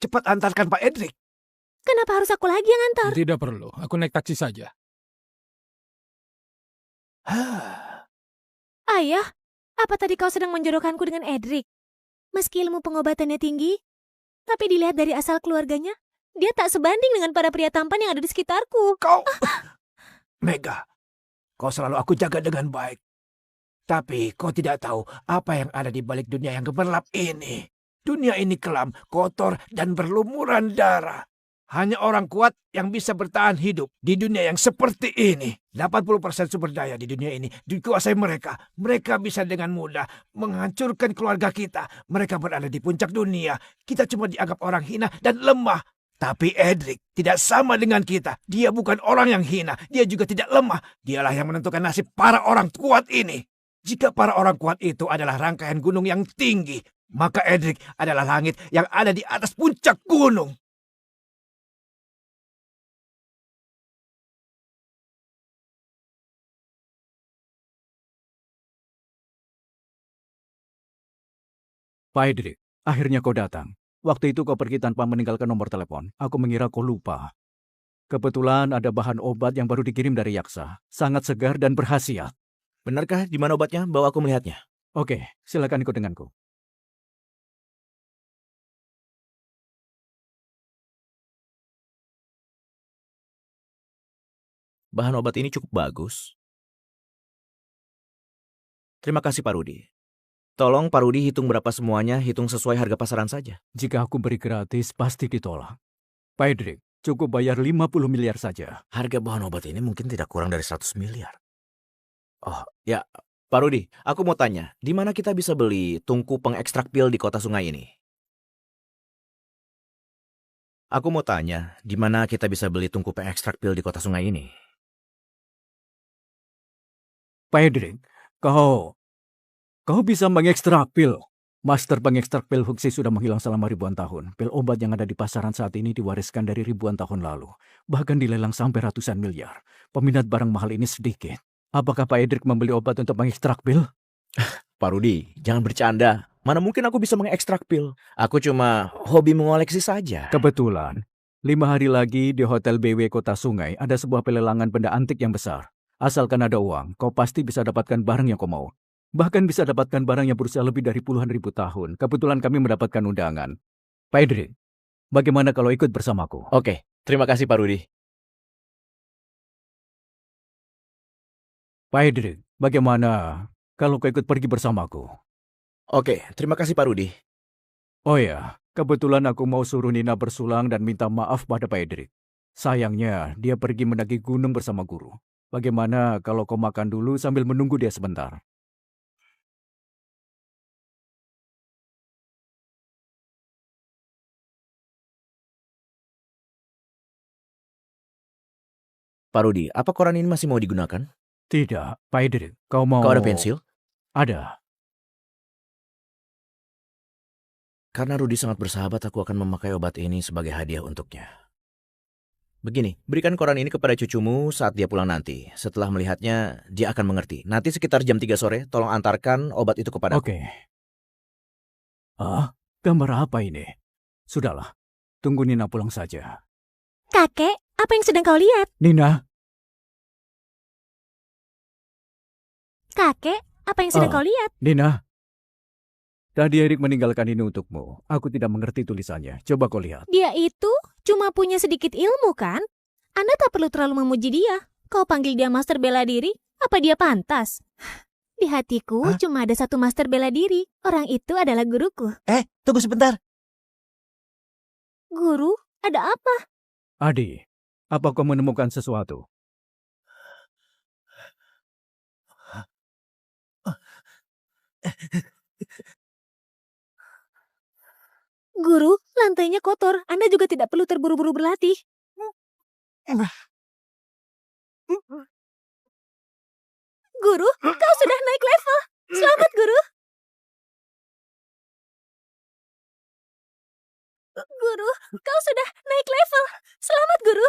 Cepat antarkan Pak Edric. Kenapa harus aku lagi yang antar? Tidak perlu, aku naik taksi saja. Ayah, apa tadi kau sedang menjodohkanku dengan Edric? Meski ilmu pengobatannya tinggi, tapi dilihat dari asal keluarganya, dia tak sebanding dengan para pria tampan yang ada di sekitarku. Mega, kau selalu aku jaga dengan baik. Tapi kau tidak tahu apa yang ada di balik dunia yang gemerlap ini. Dunia ini kelam, kotor, dan berlumuran darah. Hanya orang kuat yang bisa bertahan hidup di dunia yang seperti ini. 80% sumber daya di dunia ini dikuasai mereka. Mereka bisa dengan mudah menghancurkan keluarga kita. Mereka berada di puncak dunia. Kita cuma dianggap orang hina dan lemah. Tapi Edric tidak sama dengan kita. Dia bukan orang yang hina. Dia juga tidak lemah. Dialah yang menentukan nasib para orang kuat ini. Jika para orang kuat itu adalah rangkaian gunung yang tinggi, maka Edric adalah langit yang ada di atas puncak gunung. Pak Edric, akhirnya kau datang. Waktu itu kau pergi tanpa meninggalkan nomor telepon. Aku mengira kau lupa. Kebetulan ada bahan obat yang baru dikirim dari Yaksa. Sangat segar dan berkhasiat. Benarkah di mana obatnya? Bawa aku melihatnya. Oke, silakan ikut denganku. Bahan obat ini cukup bagus. Terima kasih Pak Rudi. Tolong Pak Rudi hitung berapa semuanya, hitung sesuai harga pasaran saja. Jika aku beri gratis, pasti ditolak. Pak Edric, cukup bayar 50 miliar saja. Harga bahan obat ini mungkin tidak kurang dari 100 miliar. Oh, ya, Pak Rudi, aku mau tanya, di mana kita bisa beli tungku pengekstrak pil di kota sungai ini? Aku mau tanya, di mana kita bisa beli tungku pengekstrak pil di kota sungai ini? Pak Edric, kau bisa mengekstrak pil. Master pengekstrak pil Huxi sudah menghilang selama ribuan tahun. Pil obat yang ada di pasaran saat ini diwariskan dari ribuan tahun lalu. Bahkan dilelang sampai ratusan miliar. Peminat barang mahal ini sedikit. Apakah Pak Edric membeli obat untuk mengekstrak pil? Pak Rudi, jangan bercanda. Mana mungkin aku bisa mengekstrak pil? Aku cuma hobi mengoleksi saja. Kebetulan, 5 hari lagi di Hotel BW Kota Sungai ada sebuah pelelangan benda antik yang besar. Asalkan ada uang, kau pasti bisa dapatkan barang yang kau mau. Bahkan bisa dapatkan barang yang berusia lebih dari puluhan ribu tahun. Kebetulan kami mendapatkan undangan. Pak Edric, bagaimana kalau ikut bersamaku? Oke, terima kasih Pak Rudi. Pak Edric, bagaimana kalau kau ikut pergi bersamaku? Oke, terima kasih Pak Rudi. Oh ya, kebetulan aku mau suruh Nina bersulang dan minta maaf pada Pak Edric. Sayangnya, dia pergi mendaki gunung bersama guru. Bagaimana kalau kau makan dulu sambil menunggu dia sebentar? Pak Rudi, apa koran ini masih mau digunakan? Tidak, Pak Edric, kau mau... Kau ada pensil? Ada. Karena Rudi sangat bersahabat, aku akan memakai obat ini sebagai hadiah untuknya. Begini, berikan koran ini kepada cucumu saat dia pulang nanti. Setelah melihatnya, dia akan mengerti. Nanti sekitar jam 3 sore, tolong antarkan obat itu kepadaku. Oke. Ah, gambar apa ini? Sudahlah, tunggu Nina pulang saja. Kakek, apa yang sedang kau lihat? Nina, Kakek, apa yang sedang kau lihat? Nina. Tadi Erik meninggalkan ini untukmu. Aku tidak mengerti tulisannya. Coba kau lihat. Dia itu cuma punya sedikit ilmu, kan? Anda tak perlu terlalu memuji dia. Kau panggil dia master bela diri, apa dia pantas? Di hatiku cuma ada satu master bela diri. Orang itu adalah guruku. Tunggu sebentar. Guru, ada apa? Adi, apa kau menemukan sesuatu? Guru, lantainya kotor. Anda juga tidak perlu terburu-buru berlatih. Guru, kau sudah naik level. Selamat, Guru. Guru, kau sudah naik level. Selamat, Guru.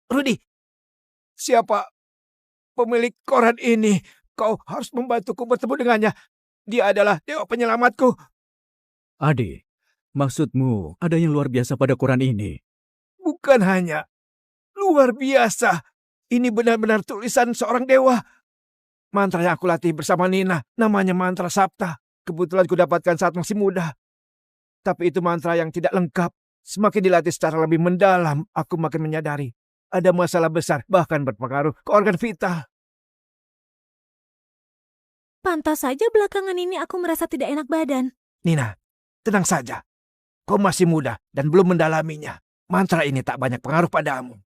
Rudi, siapa pemilik koran ini? Kau harus membantuku bertemu dengannya. Dia adalah dewa penyelamatku. Adi, maksudmu ada yang luar biasa pada koran ini? Bukan hanya luar biasa. Ini benar-benar tulisan seorang dewa. Mantra yang aku latih bersama Nina, namanya mantra Sapta. Kebetulan ku dapatkan saat masih muda. Tapi itu mantra yang tidak lengkap. Semakin dilatih secara lebih mendalam, aku makin menyadari ada masalah besar, bahkan berpengaruh ke organ vital. Pantas saja belakangan ini aku merasa tidak enak badan. Nina, tenang saja. Kau masih muda dan belum mendalaminya. Mantra ini tak banyak pengaruh padamu.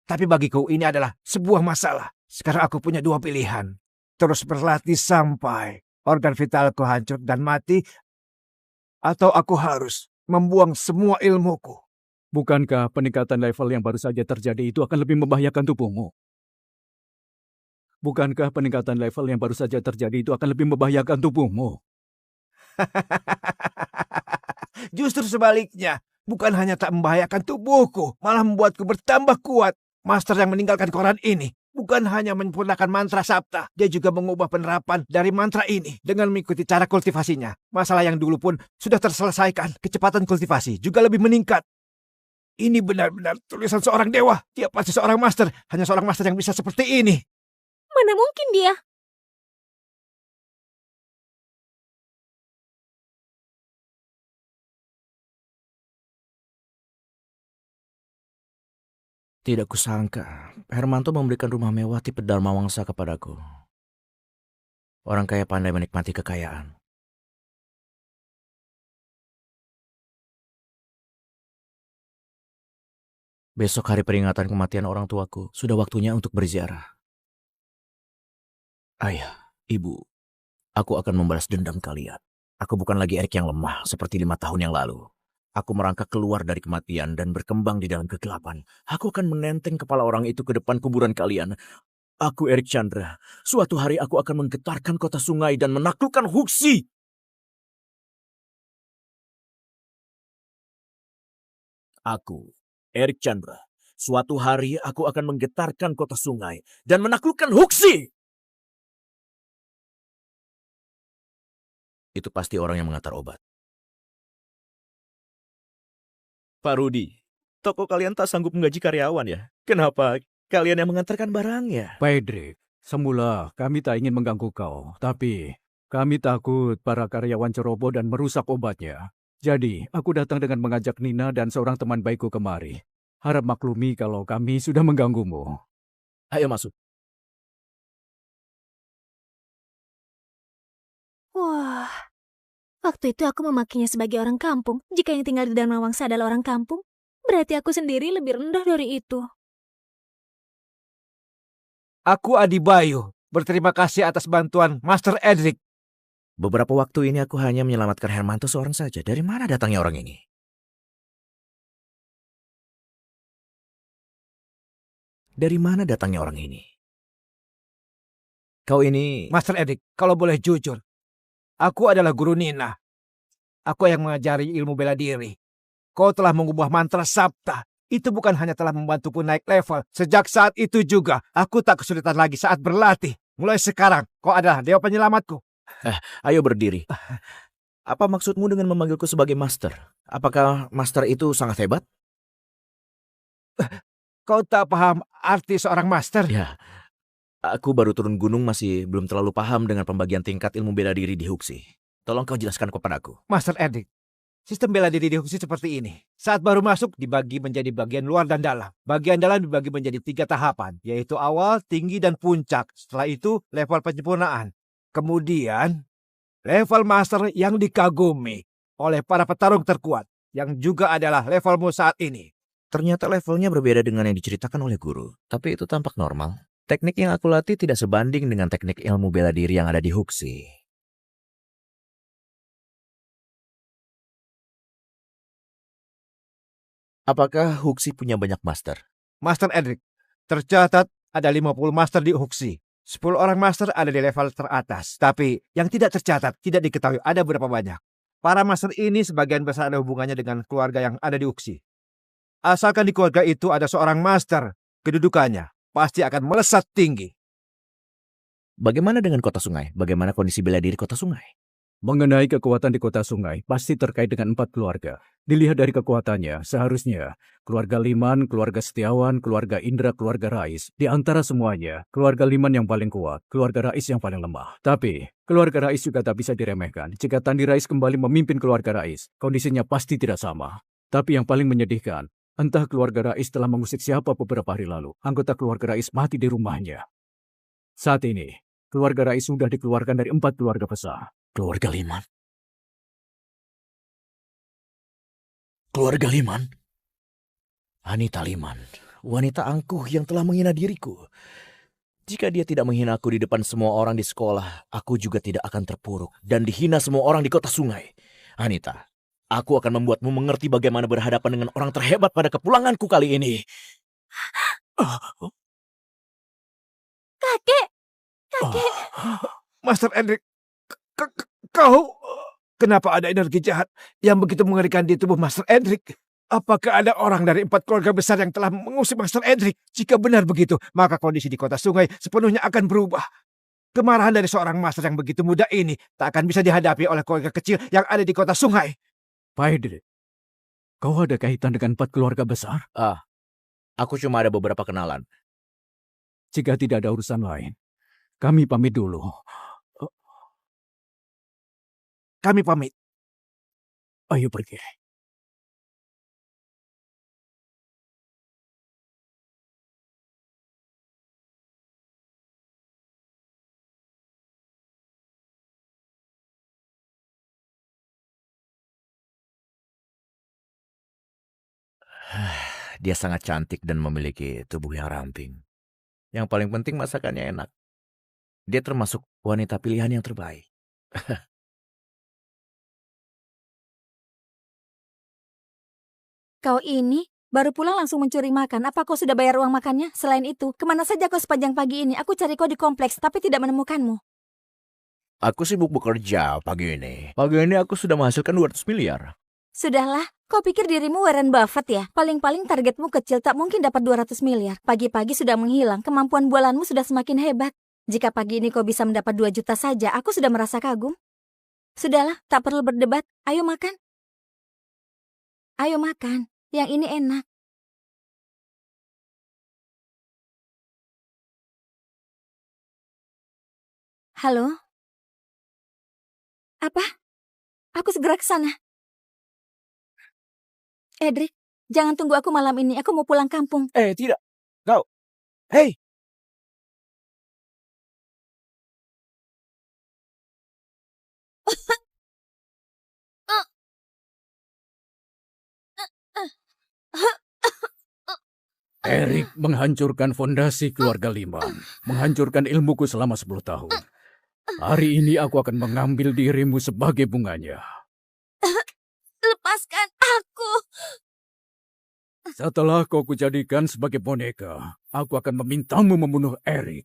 Tapi bagiku ini adalah sebuah masalah. Sekarang aku punya dua pilihan. Terus berlatih sampai organ vitalku hancur dan mati, atau aku harus membuang semua ilmuku. Bukankah peningkatan level yang baru saja terjadi itu akan lebih membahayakan tubuhmu? Bukankah peningkatan level yang baru saja terjadi itu akan lebih membahayakan tubuhmu? Justru sebaliknya, bukan hanya tak membahayakan tubuhku, malah membuatku bertambah kuat. Master yang meninggalkan koran ini bukan hanya menyempurnakan mantra sabta, dia juga mengubah penerapan dari mantra ini dengan mengikuti cara kultivasinya. Masalah yang dulu pun sudah terselesaikan, kecepatan kultivasi juga lebih meningkat. Ini benar-benar tulisan seorang dewa. Dia pasti seorang master, hanya seorang master yang bisa seperti ini. Mana mungkin dia? Tidak kusangka, Hermanto memberikan rumah mewah tipe Dharma Wangsa kepadaku. Orang kaya pandai menikmati kekayaan. Besok hari peringatan kematian orang tuaku, sudah waktunya untuk berziarah. Ayah, ibu, aku akan membalas dendam kalian. Aku bukan lagi Erik yang lemah seperti 5 tahun yang lalu. Aku merangkak keluar dari kematian dan berkembang di dalam kegelapan. Aku akan menenteng kepala orang itu ke depan kuburan kalian. Aku Erik Chandra. Suatu hari aku akan menggetarkan kota sungai dan menaklukkan Huxi. Aku, Erik Chandra. Suatu hari aku akan menggetarkan kota sungai dan menaklukkan Huxi. Itu pasti orang yang mengantar obat. Pak Rudi, toko kalian tak sanggup menggaji karyawan ya? Kenapa kalian yang mengantarkan barangnya? Pedrik, semula kami tak ingin mengganggu kau, tapi kami takut para karyawan ceroboh dan merusak obatnya. Jadi, aku datang dengan mengajak Nina dan seorang teman baikku kemari. Harap maklumi kalau kami sudah mengganggumu. Ayo masuk. Wah, waktu itu aku memakinya sebagai orang kampung. Jika yang tinggal di Dharma Wangsa adalah orang kampung, berarti aku sendiri lebih rendah dari itu. Aku Adi Bayu, berterima kasih atas bantuan Master Edric. Beberapa waktu ini aku hanya menyelamatkan Hermanto seorang saja. Dari mana datangnya orang ini? Dari mana datangnya orang ini? Kau ini... Master Edric, kalau boleh jujur, aku adalah guru Nina. Aku yang mengajari ilmu bela diri. Kau telah mengubah mantra sabta. Itu bukan hanya telah membantuku naik level. Sejak saat itu juga, aku tak kesulitan lagi saat berlatih. Mulai sekarang, kau adalah dewa penyelamatku. Ayo berdiri. Apa maksudmu dengan memanggilku sebagai master? Apakah master itu sangat hebat? Kau tak paham arti seorang master? Ya, aku baru turun gunung masih belum terlalu paham dengan pembagian tingkat ilmu bela diri di Huxi. Tolong kau jelaskan kepadaku. Master Edric, sistem bela diri di Huxi seperti ini. Saat baru masuk dibagi menjadi bagian luar dan dalam. Bagian dalam dibagi menjadi 3 tahapan, yaitu awal, tinggi, dan puncak. Setelah itu level penyempurnaan. Kemudian level master yang dikagumi oleh para petarung terkuat, yang juga adalah levelmu saat ini. Ternyata levelnya berbeda dengan yang diceritakan oleh guru. Tapi itu tampak normal. Teknik yang aku latih tidak sebanding dengan teknik ilmu bela diri yang ada di Huxi. Apakah Huxi punya banyak master? Master Edric, tercatat ada 50 master di Huxi. 10 orang master ada di level teratas. Tapi yang tidak tercatat, tidak diketahui ada berapa banyak. Para master ini sebagian besar ada hubungannya dengan keluarga yang ada di Huxi. Asalkan di keluarga itu ada seorang master, kedudukannya pasti akan melesat tinggi. Bagaimana dengan kota sungai? Bagaimana kondisi bela diri kota sungai? Mengenai kekuatan di kota sungai, pasti terkait dengan 4 keluarga. Dilihat dari kekuatannya, seharusnya keluarga Liman, keluarga Setiawan, keluarga Indra, keluarga Rais. Di antara semuanya, keluarga Liman yang paling kuat, keluarga Rais yang paling lemah. Tapi, keluarga Rais juga tak bisa diremehkan. Jika Tandi Rais kembali memimpin keluarga Rais, kondisinya pasti tidak sama. Tapi yang paling menyedihkan, entah keluarga Rais telah mengusik siapa beberapa hari lalu. Anggota keluarga Rais mati di rumahnya. Saat ini, keluarga Rais sudah dikeluarkan dari 4 keluarga besar. Keluarga Liman. Keluarga Liman. Anita Liman, wanita angkuh yang telah menghina diriku. Jika dia tidak menghina aku di depan semua orang di sekolah, aku juga tidak akan terpuruk dan dihina semua orang di kota sungai. Anita, aku akan membuatmu mengerti bagaimana berhadapan dengan orang terhebat pada kepulanganku kali ini. Kakek, kakek. Master Edric, kau... Kenapa ada energi jahat yang begitu mengerikan di tubuh Master Edric? Apakah ada orang dari 4 keluarga besar yang telah mengusir Master Edric? Jika benar begitu, maka kondisi di kota sungai sepenuhnya akan berubah. Kemarahan dari seorang master yang begitu muda ini tak akan bisa dihadapi oleh keluarga kecil yang ada di kota sungai. Pak Edric, kau ada kaitan dengan 4 keluarga besar? Aku cuma ada beberapa kenalan. Jika tidak ada urusan lain, kami pamit dulu. Kami pamit. Ayo pergi. Dia sangat cantik dan memiliki tubuh yang ramping. Yang paling penting masakannya enak. Dia termasuk wanita pilihan yang terbaik. Kau ini baru pulang langsung mencuri makan. Apa kau sudah bayar uang makannya? Selain itu, kemana saja kau sepanjang pagi ini? Aku cari kau di kompleks, tapi tidak menemukanmu. Aku sibuk bekerja pagi ini. Pagi ini aku sudah menghasilkan 200 miliar. Sudahlah, kau pikir dirimu Warren Buffett ya? Paling-paling targetmu kecil, tak mungkin dapat 200 miliar. Pagi-pagi sudah menghilang, kemampuan bualanmu sudah semakin hebat. Jika pagi ini kau bisa mendapat 2 juta saja, aku sudah merasa kagum. Sudahlah, tak perlu berdebat. Ayo makan. Ayo makan. Yang ini enak. Halo? Apa? Aku segera ke sana. Edric, jangan tunggu aku malam ini. Aku mau pulang kampung. Tidak. Kau. Hei. Erik menghancurkan fondasi keluarga Liman, menghancurkan ilmuku selama 10 tahun. Hari ini aku akan mengambil dirimu sebagai bunganya. Lepaskan aku. Setelah kau kujadikan sebagai boneka, aku akan memintamu membunuh Erik.